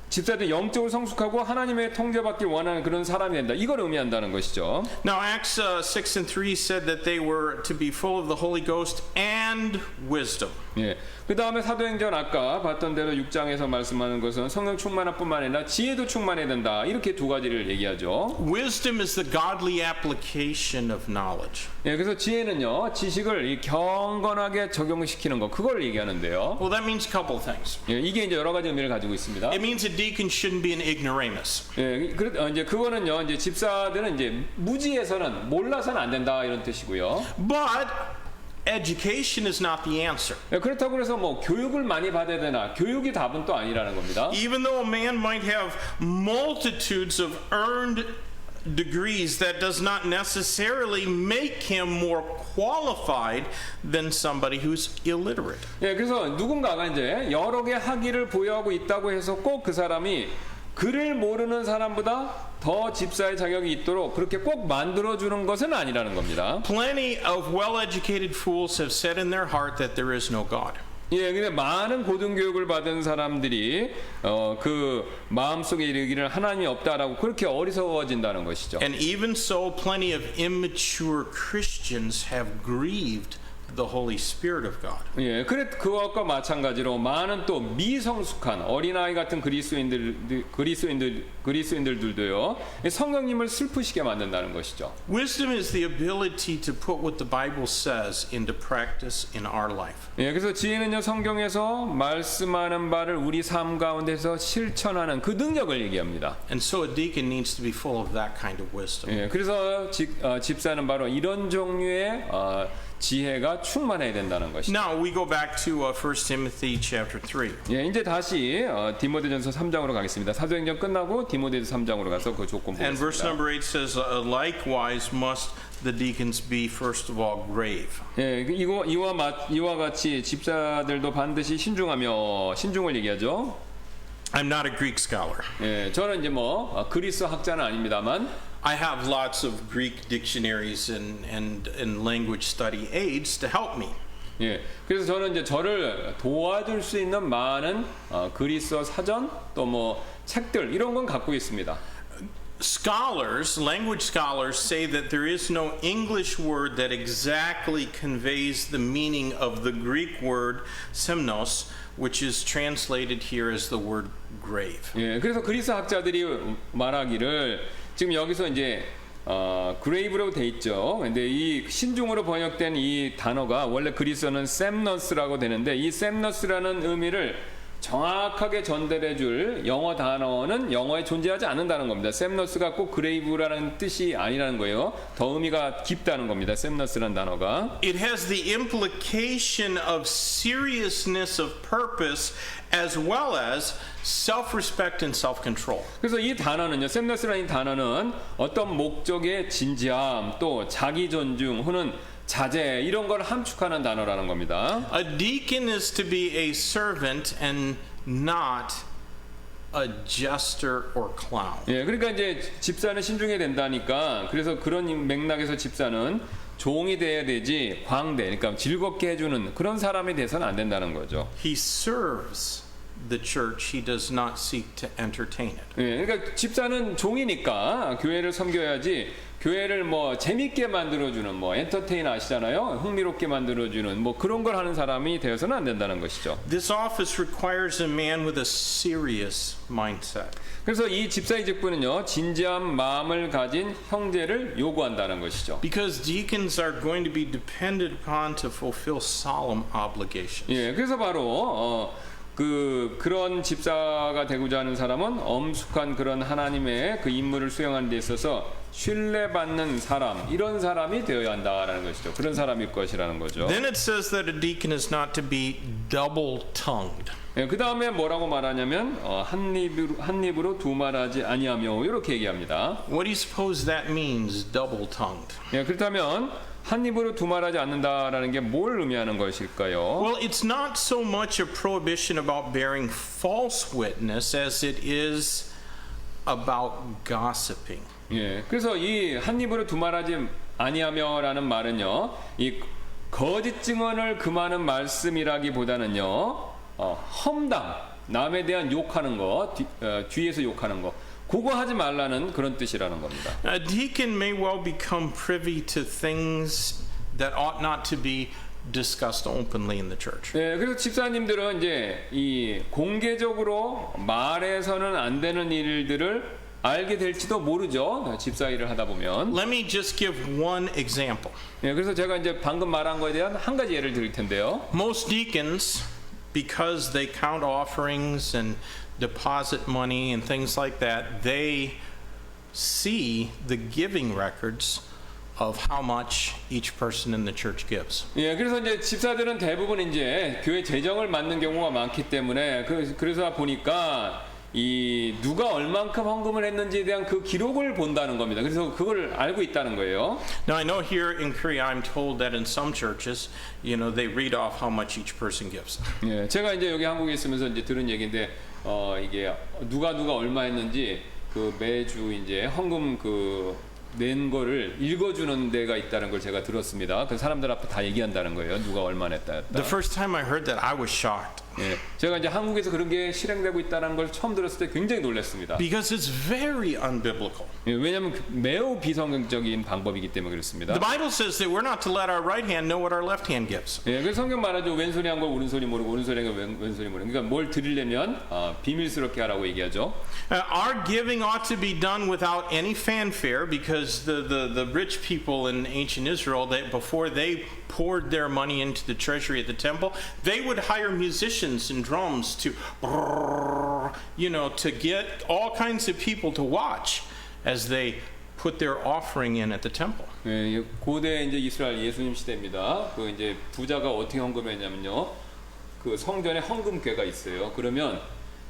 집사들이 영적으로 성숙하고 하나님의 통제받길 원하는 그런 사람이 된다, 이걸 의미한다는 것이죠. Now Acts 6:3 said that they were to be full of the Holy Ghost and wisdom. 예. 그 다음에 사도행전 아까 봤던 대로 6장에서 말씀하는 것은 성령 충만한 뿐만 아니라 지혜도 충만해야 된다, 이렇게 두 가지를 얘기하죠. Wisdom is the godly application of knowledge. 예, 그래서 지혜는요, 지식을 경건하게 적용시키는 거, 그걸 얘기하는데요. Well, that means a couple of things. 예, 이게 이제 여러 가지 의미를 가지고 있습니다. It means a deacon shouldn't be an ignoramus. 예, 이제 그거는요, 이제 집사들은 이제 무지해서는, 몰라서는 안 된다, 이런 뜻이고요. But education is not the answer. 예, 그렇다고 해서 뭐 교육을 많이 받아야 되나, 교육이 답은 또 아니라는 겁니다. Even though a man might have multitudes of earned degrees, that does not necessarily make him more qualified than somebody who's illiterate. 예, 그래서 누군가가 이제 여러 개 학위를 보유하고 있다고 해서 꼭 그 사람이 글을 모르는 사람보다 더 집사의 자격이 있도록 그렇게 꼭 만들어주는 것은 아니라는 겁니다. Plenty of well-educated fools have said in their heart that there is no God. 예, 근데 많은 고등교육을 받은 사람들이 그 마음속에 이르기를 하나님이 없다라고 그렇게 어리석어진다는 것이죠. And even so, plenty of immature Christians have grieved the Holy Spirit of God. 예, 그것과 마찬가지로 많은 또 미성숙한 어린아이 같은 그리스도인들도요, 성령님을 슬프시게 만든다는 것이죠. Wisdom is the ability to put what the Bible says into practice in our life. 예, 그래서 지혜는요, 성경에서 말씀하는 바를 우리 삶 가운데서 실천하는 그 능력을 얘기합니다. And so a deacon needs to be full of that kind of wisdom. 예, 그래서 집사는 바로 이런 종류의 지혜가 충만해야 된다는 것이죠. Now we go back to 1 Timothy chapter 3. 예, 이제 다시 디모데전서 3장으로 가겠습니다. 사도행전 끝나고 디모데전서 3장으로 가서 그 조건 And verse 보겠습니다. number 8 says, likewise must the deacons be first of all grave. 예, 이와 같이 집사들도 반드시 신중을 얘기하죠. I'm not a Greek scholar. 예, 저는 이제 그리스 학자는 아닙니다만 I have lots of Greek dictionaries and language study aids to help me. 예, 그래서 저는 이제 저를 도와줄 수 있는 많은 그리스어 사전 또 책들 이런 건 갖고 있습니다. Language scholars say that there is no English word that exactly conveys the meaning of the Greek word semnos, which is translated here as the word grave. 예, 그래서 그리스 학자들이 말하기를 지금 여기서 이제 grave라고 돼 있죠. 근데 이 신중으로 번역된 이 단어가 원래 그리스어는 semnos라고 되는데 이 semnos라는 의미를 정확하게 전달해줄 영어 단어는 영어에 존재하지 않는다는 겁니다. semnos가 꼭 grave라는 뜻이 아니라는 거예요. 더 의미가 깊다는 겁니다. semnos라는 단어가. It has the implication of seriousness of purpose as well as self-respect and self-control. 그래서 이 단어는요, semnos라는 이 단어는 어떤 목적의 진지함, 또 자기 존중, 혹은 자제 이런 걸 함축하는 단어라는 겁니다. A deacon is to be a servant and not a jester or clown. 예, 그러니까 이제 집사는 신중해야 된다니까. 그래서 그런 맥락에서 집사는 종이 돼야 되지 광대, 그러니까 즐겁게 해주는 그런 사람이 돼서는 안 된다는 거죠. He serves the church. He does not seek to entertain it. 예, 그러니까 집사는 종이니까 교회를 섬겨야지. 교회를 재밌게 만들어주는 엔터테인 아시잖아요. 흥미롭게 만들어주는 그런 걸 하는 사람이 되어서는 안 된다는 것이죠. This office requires a man with a serious mindset. 그래서 이 집사의 직분은요, 진지한 마음을 가진 형제를 요구한다는 것이죠. Because deacons are going to be depended upon to fulfill solemn obligations. 예, 그래서 바로 그런 집사가 되고자 하는 사람은 엄숙한 그런 하나님의 그 임무를 수행하는 데 있어서 신뢰받는 사람, 이런 사람이 되어야 한다라는 것이죠. 그런 사람일 것이라는 거죠. Then it says that a deacon is not to be double-tongued. 예, 그 다음에 뭐라고 말하냐면 한 입으로 두말하지 아니하며 이렇게 얘기합니다. What do you suppose that means, double-tongued? 예, 그렇다면 한 입으로 두말하지 않는다라는 게 뭘 의미하는 것일까요? Well, it's not so much a prohibition about bearing false witness as it is about gossiping. 예, 그래서 이 한 입으로 두말하지 아니하며라는 말은요, 이 거짓 증언을 금하는 말씀이라기보다는요, 험담, 남에 대한 욕하는 거, 뒤에서 욕하는 거, 그거 하지 말라는 그런 뜻이라는 겁니다. A deacon may well become privy to things that ought not to be discussed openly in the church. 예, 그래서 집사님들은 이제 이 공개적으로 말해서는 안 되는 일들을 알게 될지도 모르죠. 집사 일을 하다 보면. Let me just give one example. 예, 그래서 제가 이제 방금 말한 거에 대한 한 가지 예를 드릴 텐데요. Most deacons, because they count offerings and deposit money and things like that, they see the giving records of how much each person in the church gives. 예, 그래서 이제 집사들은 대부분 이제 교회 재정을 맡는 경우가 많기 때문에 그래서 보니까 이 누가 얼만큼 헌금을 했는지에 대한 그 기록을 본다는 겁니다. 그래서 그걸 알고 있다는 거예요. Now I know here in Korea I'm told that in some churches, they read off how much each person gives. 예, 제가 이제 여기 한국에 있으면서 이제 들은 얘기인데 이게 누가 얼마 했는지 그 매주 이제 헌금 낸 거를 읽어주는 데가 있다는 걸 제가 들었습니다. 그 사람들 앞에 다 얘기한다는 거예요. 누가 얼마 냈다. The first time I heard that, I was shocked. 예, 제가 이제 한국에서 그런 게 실행되고 있다는 걸 처음 들었을 때 굉장히 놀랐습니다. Because it's very unbiblical. 예, 왜냐하면 매우 비성경적인 방법이기 때문에 그렇습니다. The Bible says that we're not to let our right hand know what our left hand gives. 예, 그래서 성경 말하죠. 왼손이 한 걸 오른손이 모르고 오른손이 한 걸 왼손이 모르고. 그러니까 뭘 드리려면 비밀스럽게 하라고 얘기하죠. Our giving ought to be done without any fanfare, because the rich people in ancient Israel, that before they poured their money into the treasury at the temple, they would hire musicians and drums to get all kinds of people to watch as they put their offering in at the temple. 예, 고대 이제 이스라엘 예수님 시대입니다. 그 이제 부자가 어떻게 헌금했냐면요, 그 성전에 헌금궤가 있어요. 그러면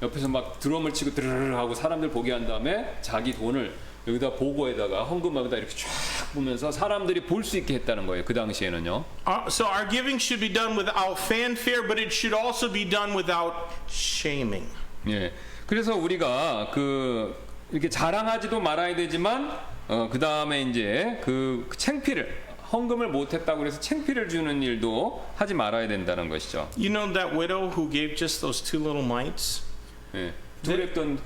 옆에서 막 드럼을 치고 드르르 하고 사람들 보게 한 다음에 자기 돈을 여기다 보고에다가 헌금함에다 이렇게 쫙 보면서 사람들이 볼 수 있게 했다는 거예요. 그 당시에는요. So our giving should be done without fanfare, but it should also be done without shaming. 예. 그래서 우리가 이렇게 자랑하지도 말아야 되지만 그 다음에 이제 그 창피를 헌금을 못했다고 해서 창피를 주는 일도 하지 말아야 된다는 것이죠. You know that widow who gave just those 2 little mites? 예. 드렸던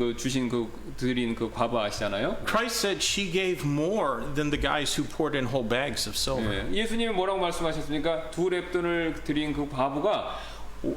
드린 그 과부 아시잖아요. Christ said she gave more than the guys who poured in whole bags of silver. 예. 예수님이 뭐라고 말씀하셨습니까? 2렙돈을 드린 그 과부가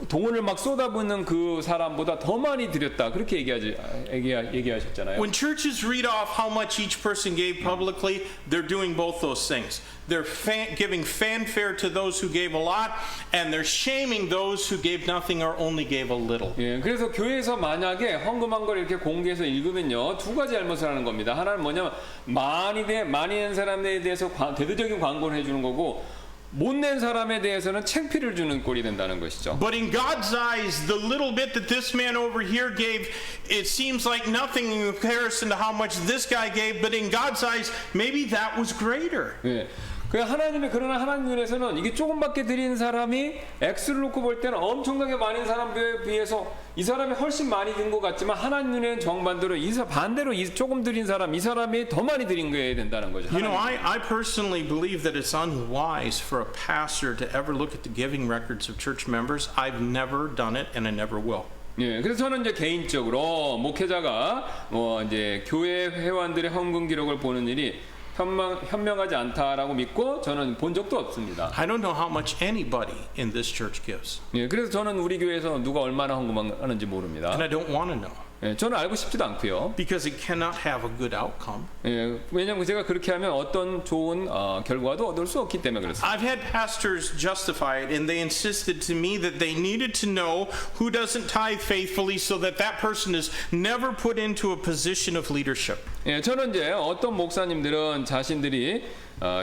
돈을 막 쏟아붓는 그 사람보다 더 많이 드렸다. 그렇게 얘기하셨잖아요. When churches read off how much each person gave publicly, they're doing both those things. They're giving fanfare to those who gave a lot, and they're shaming those who gave nothing or only gave a little. 예, 그래서 교회에서 만약에 헌금한 걸 이렇게 공개해서 읽으면요, 2가지 잘못을 하는 겁니다. 하나는 뭐냐면 많이 낸 사람에 대해서 대대적인 광고를 해주는 거고, 못 낸 사람에 대해서는 창피를 주는 꼴이 된다는 것이죠. But in God's eyes, the little bit that this man over here gave, it seems like nothing in comparison to how much this guy gave. But in God's eyes, maybe that was greater. 예. 그러나 하나님 눈에서는 이게 조금밖에 드린 사람이 X를 놓고 볼 때는 엄청나게 많은 사람들에 비해서 이 사람이 훨씬 많이 든 것 같지만 하나님 눈에는 정반대로 반대로 조금 드린 사람, 이 사람이 더 많이 드린 거야 된다는 거죠. You know, I personally believe that it's unwise for a pastor to ever look at the giving records of church members. I've never done it, and I never will. 예, 그래서 저는 이제 개인적으로 목회자가 이제 교회 회원들의 헌금 기록을 보는 일이 현명하지 않다라고 믿고 저는 본 적도 없습니다. I don't know how much anybody in this church gives. 예, 그래서 저는 우리 교회에서 누가 얼마나 헌금하는지 모릅니다. And I don't want to know. 예, 저는 알고 싶지도 않고요. Because it cannot have a good outcome. 예, 왜냐하면 제가 그렇게 하면 어떤 좋은 결과도 얻을 수 없기 때문에 그렇습니다. I've had pastors justify it, and they insisted to me that they needed to know who doesn't tithe faithfully so that that person is never put into a position of leadership. 예, 저는 이제 어떤 목사님들은 자신들이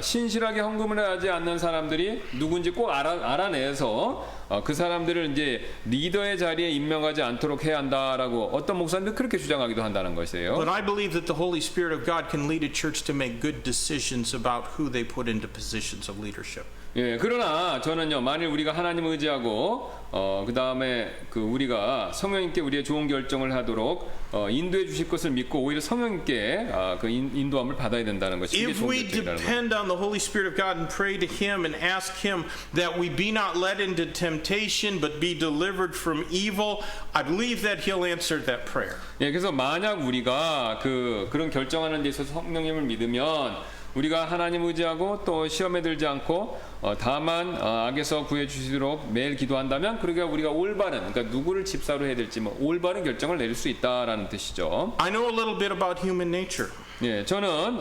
신실하게 헌금을 하지 않는 사람들이 누군지 꼭 알아내서 그 사람들을 이제 리더의 자리에 임명하지 않도록 해야 한다라고 어떤 목사님들 그렇게 주장하기도 한다는 것이에요. But I believe that the Holy Spirit of God can lead a church to make good decisions about who they put into positions of leadership. 예, 그러나 저는요, 만일 우리가 하나님 의지하고 그 다음에 우리가 성령님께 우리의 좋은 결정을 하도록 인도해 주실 것을 믿고 오히려 성령님께 그 인도함을 받아야 된다는 것이 이게 If 좋은 we 결정이라는 거예요. depend on the Holy Spirit of God and pray to Him and ask Him that we be not led into temptation but be delivered from evil, I believe that He'll answer that prayer. 예, 그래서 만약 우리가 그런 결정하는 데 있어서 성령님을 믿으면 우리가 하나님 의지하고 또 시험에 들지 않고 다만 악에서 구해 주시도록 매일 기도한다면 그러니까 우리가 올바른 그러니까 누구를 집사로 해야 될지 올바른 결정을 내릴 수 있다라는 뜻이죠. I know a little bit about human nature. 예, 저는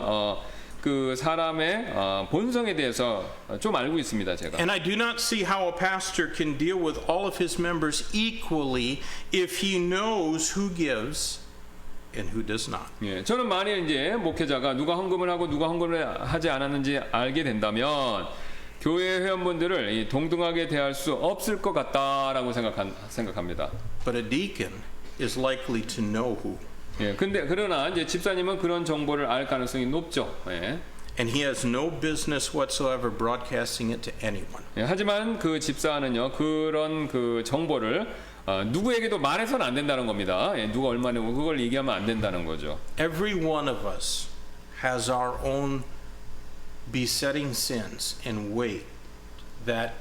그 사람의 본성에 대해서 좀 알고 있습니다, 제가. And I do not see how a pastor can deal with all of his members equally if he knows who gives and who does not. 예, 저는 만일 이제 목회자가 누가 헌금을 하고 누가 헌금을 하지 않았는지 알게 된다면 교회 회원분들을 동등하게 대할 수 없을 것 같다라고 생각합니다. But a deacon is likely to know who. 예, 그러나 이제 집사님은 그런 정보를 알 가능성이 높죠. 예. And he has no business whatsoever broadcasting it to anyone. 예, 하지만 그 집사는요 그런 그 정보를 누구에게도 말해서는 안 된다는 겁니다. 예, 누가 얼마 내고 그걸 얘기하면 안 된다는 거죠. Every one of us has our own besetting sins and weight that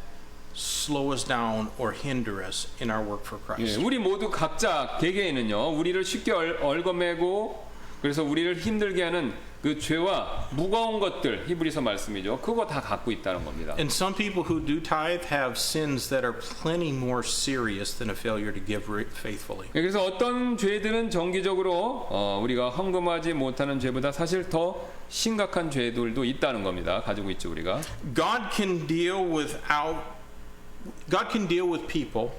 slow us down or hinder us in our work for Christ. 예, 우리 모두 각자 개개인은요 우리를 쉽게 얽어매고 그래서 우리를 힘들게 하는 그 죄와 무거운 것들 히브리서 말씀이죠. 그거 다 갖고 있다는 겁니다. And some people who do tithe have sins that are plenty more serious than a failure to give faithfully. 예, 그래서 어떤 죄들은 정기적으로 우리가 헌금하지 못하는 죄보다 사실 더 심각한 죄들도 있다는 겁니다. 가지고 있죠 우리가. God can deal with people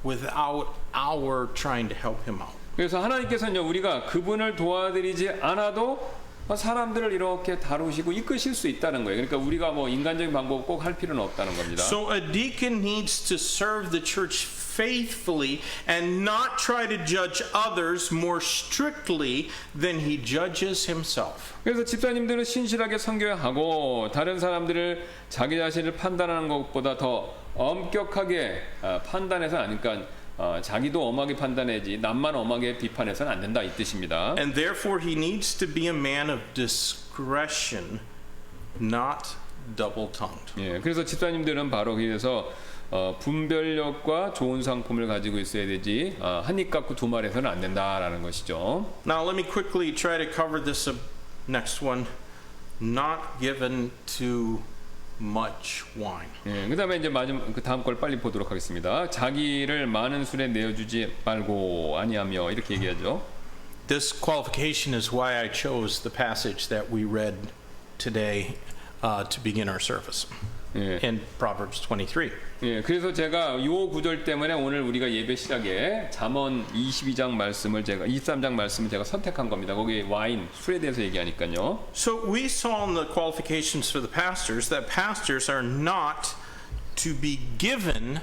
without our trying to help him out. 그래서 하나님께서는요 우리가 그분을 도와드리지 않아도 사람들을 이렇게 다루시고 이끄실 수 있다는 거예요. 그러니까 우리가 뭐 인간적인 방법 꼭 할 필요는 없다는 겁니다. So a deacon needs to serve the church faithfully and not try to judge others more strictly than he judges himself. 그래서 집사님들은 신실하게 섬겨야 하고 다른 사람들을 자기 자신을 판단하는 것보다 더 엄격하게 판단해서는 안 그러니까 자기도 엄하게 판단해야지 남만 엄하게 비판해서는 안 된다 이 뜻입니다. And therefore he needs to be a man of discretion, not double-tongued. 예, 그래서 집사님들은 바로 그래서 분별력과 좋은 상품을 가지고 있어야 되지 한입 갖고 두 말해서는 안 된다라는 것이죠. Now let me quickly try to cover this next one. Not given to much wine. 예, 그다음에 이제 마지막 그 다음 걸 빨리 보도록 하겠습니다. 자기를 많은 술에 내어주지 말고 아니하며 이렇게 얘기하죠. This qualification is why I chose the passage that we read today to begin our service 예. in Proverbs 23. 예, 그래서 제가 이 구절 때문에 오늘 우리가 예배 시작에 잠언 23장 말씀을 제가 선택한 겁니다. 거기 와인, 술에 대해서 얘기하니까요. So we saw in the qualifications for the pastors that pastors are not to be given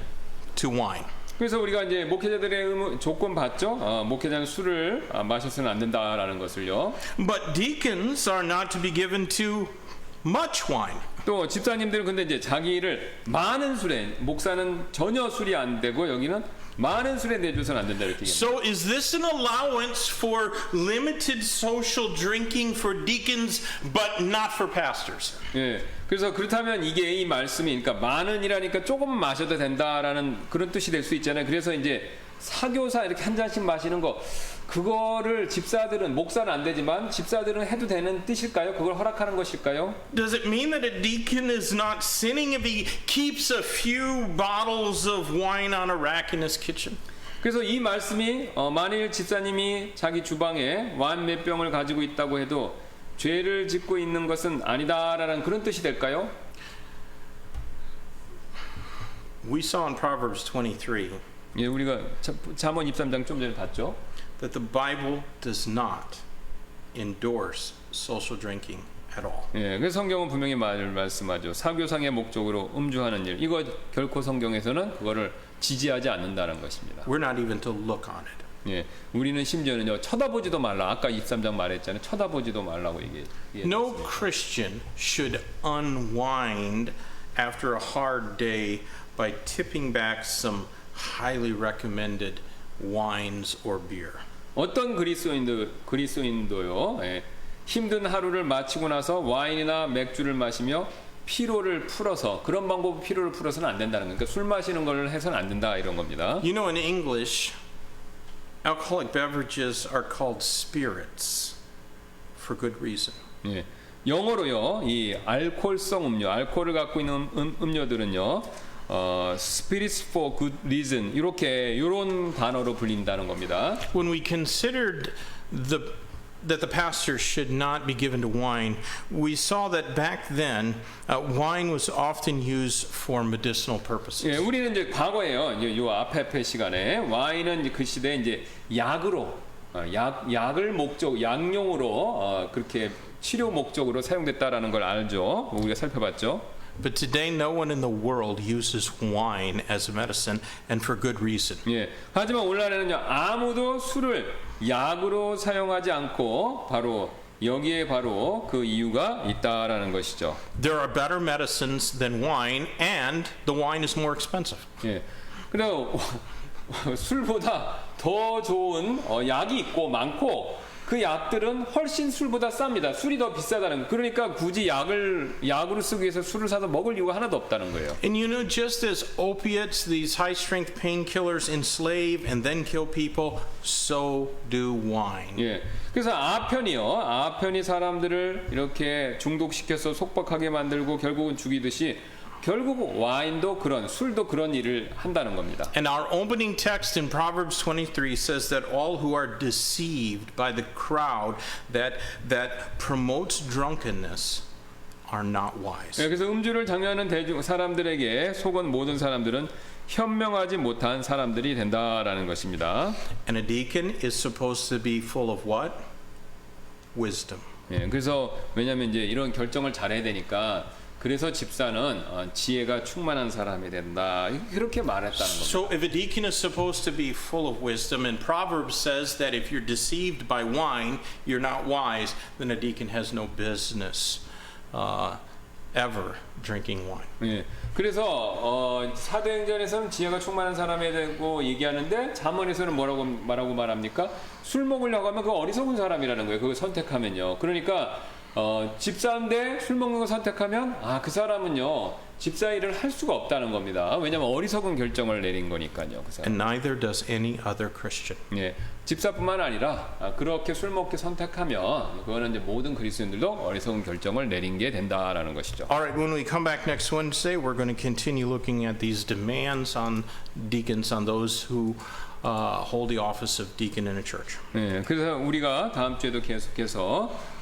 to wine. 그래서 우리가 이제 목회자들의 조건 봤죠? 목회자는 술을 마셔서는 안 된다라는 것을요. But deacons are not to be given to much wine. 또 집사님들은 근데 이제 자기를 많은 술에 목사는 전혀 술이 안 되고 여기는 많은 술에 내줘서는 안 된다 이렇게 얘기합니다. So is this an allowance for limited social drinking for deacons but not for pastors? 예. 그래서 그렇다면 이게 이 말씀이 그러니까 많은이라니까 조금 마셔도 된다라는 그런 뜻이 될 수 있잖아요. 그래서 이제 사교사 이렇게 한 잔씩 마시는 거 그거를 집사들은 목사는 안 되지만 집사들은 해도 되는 뜻일까요? 그걸 허락하는 것일까요? Does it mean that a deacon is not sinning if he keeps a few bottles of wine on a rack in his kitchen? 그래서 이 말씀이 만일 집사님이 자기 주방에 와인 몇 병을 가지고 있다고 해도 죄를 짓고 있는 것은 아니다라는 그런 뜻이 될까요? We saw in Proverbs 23 예, 우리가 잠언 23장 좀 전에 봤죠. that the Bible does not endorse social drinking at all. 예, 그래서 성경은 분명히 말씀하죠. 사교상의 목적으로 음주하는 일. 이거 결코 성경에서는 그거를 지지하지 않는다는 것입니다. We're not even to look on it. 예, 우리는 심지어는요 쳐다보지도 말라. 아까 23장 말했잖아요. 쳐다보지도 말라고 얘기해요. No Christian should unwind after a hard day by tipping back some highly recommended wines or beer. 어떤 그리스도인도요. 예, 힘든 하루를 마치고 나서 와인이나 맥주를 마시며 피로를 풀어서 그런 방법으로 피로를 풀어서는 안 된다는 거니까 술 마시는 걸 해서는 안 된다 이런 겁니다. You know, in English, alcoholic beverages are called spirits for good reason. 예, 영어로요 이 알코올성 음료, 알코올을 갖고 있는 음료들은요 spirits for good reason 이런 단어로 불린다는 겁니다. When we considered that the pastor should not be given to wine, we saw that back then wine was often used for medicinal purposes. 예, 우리는 이제 과거에요. 이제 요 앞에 시간에 와인은 그 시대에 이제 약으로 약을 약용으로 그렇게 치료 목적으로 사용됐다라는 걸 알죠. 우리가 살펴봤죠. But today, no one in the world uses wine as a medicine, and for good reason. 예. 하지만 오늘날에는요 아무도 술을 약으로 사용하지 않고 여기에 바로 그 이유가 있다라는 것이죠. There are better medicines than wine, and the wine is more expensive. 예. 그리고 술보다 더 좋은 약이 있고 많고 그 약들은 훨씬 술보다 쌉니다. 술이 더 비싸다는 거. 그러니까 굳이 약으로 쓰기 위해서 술을 사서 먹을 이유가 하나도 없다는 거예요. And you know, just as opiates, these high-strength painkillers, enslave and then kill people, so do wine. 예. 그래서 아편이 사람들을 이렇게 중독시켜서 속박하게 만들고 결국은 죽이듯이 결국 와인도 술도 그런 일을 한다는 겁니다. And our opening text in Proverbs 23 says that all who are deceived by the crowd that promotes drunkenness are not wise. 예, 그래서 음주를 장려하는 사람들에게 속은 모든 사람들은 현명하지 못한 사람들이 된다라는 것입니다. And a deacon is supposed to be full of what? Wisdom. 예, 그래서 왜냐하면 이제 이런 결정을 잘해야 되니까 그래서 집사는 지혜가 충만한 사람이 된다 그렇게 말했다는 겁니다. So if a deacon is supposed to be full of wisdom, and Proverbs says that if you're deceived by wine, you're not wise, then a deacon has no business ever drinking wine. 예, 그래서 사도행전에서는 지혜가 충만한 사람이 되고 얘기하는데 잠언에서는 뭐라고 말합니까? 술 먹으려고 하면 그 어리석은 사람이라는 거예요. 그걸 선택하면요. 그러니까 집사인데 술 먹는 거 선택하면 그 사람은요 집사 일을 할 수가 없다는 겁니다. 왜냐하면 어리석은 결정을 내린 거니까요. 그 사람. And neither does any other Christian. 예, 집사뿐만 아니라 그렇게 술 먹기 선택하면 그거는 이제 모든 그리스도인들도 어리석은 결정을 내린 게 된다라는 것이죠. All right, when we come back next Wednesday, we're going to continue looking at these demands on deacons, on those who hold the office of deacon in a church. 예, 그래서 우리가 다음 주에도 계속해서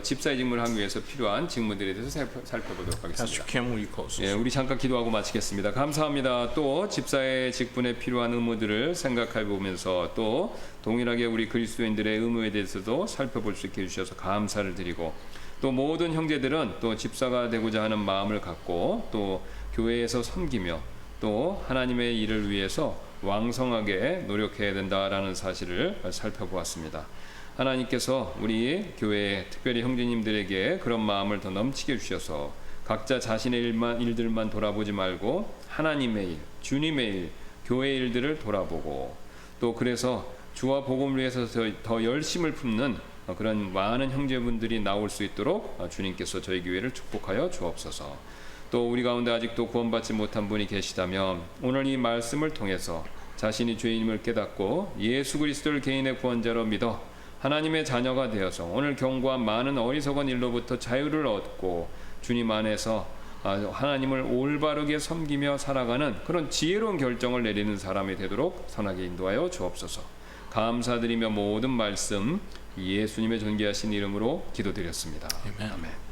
집사의 직무를 하기 위해서 필요한 직무들에 대해서 살펴보도록 Pastor 하겠습니다. Kim, will you close 예, us? 우리 잠깐 기도하고 마치겠습니다. 감사합니다. 또 집사의 직분에 필요한 의무들을 생각해 보면서 또 동일하게 우리 그리스도인들의 의무에 대해서도 살펴볼 수 있게 해주셔서 감사를 드리고 또 모든 형제들은 또 집사가 되고자 하는 마음을 갖고 또 교회에서 섬기며 또 하나님의 일을 위해서 왕성하게 노력해야 된다라는 사실을 살펴보았습니다. 하나님께서 우리 교회 특별히 형제님들에게 그런 마음을 더 넘치게 주셔서 각자 자신의 일들만 돌아보지 말고 하나님의 일, 주님의 일, 교회의 일들을 돌아보고 또 그래서 주와 복음을 위해서 더 열심을 품는 그런 많은 형제분들이 나올 수 있도록 주님께서 저희 교회를 축복하여 주옵소서. 또 우리 가운데 아직도 구원받지 못한 분이 계시다면 오늘 이 말씀을 통해서 자신이 죄인임을 깨닫고 예수 그리스도를 개인의 구원자로 믿어 하나님의 자녀가 되어서 오늘 경고한 많은 어리석은 일로부터 자유를 얻고 주님 안에서 하나님을 올바르게 섬기며 살아가는 그런 지혜로운 결정을 내리는 사람이 되도록 선하게 인도하여 주옵소서. 감사드리며 모든 말씀 예수님의 존귀하신 이름으로 기도드렸습니다. Amen. 아멘.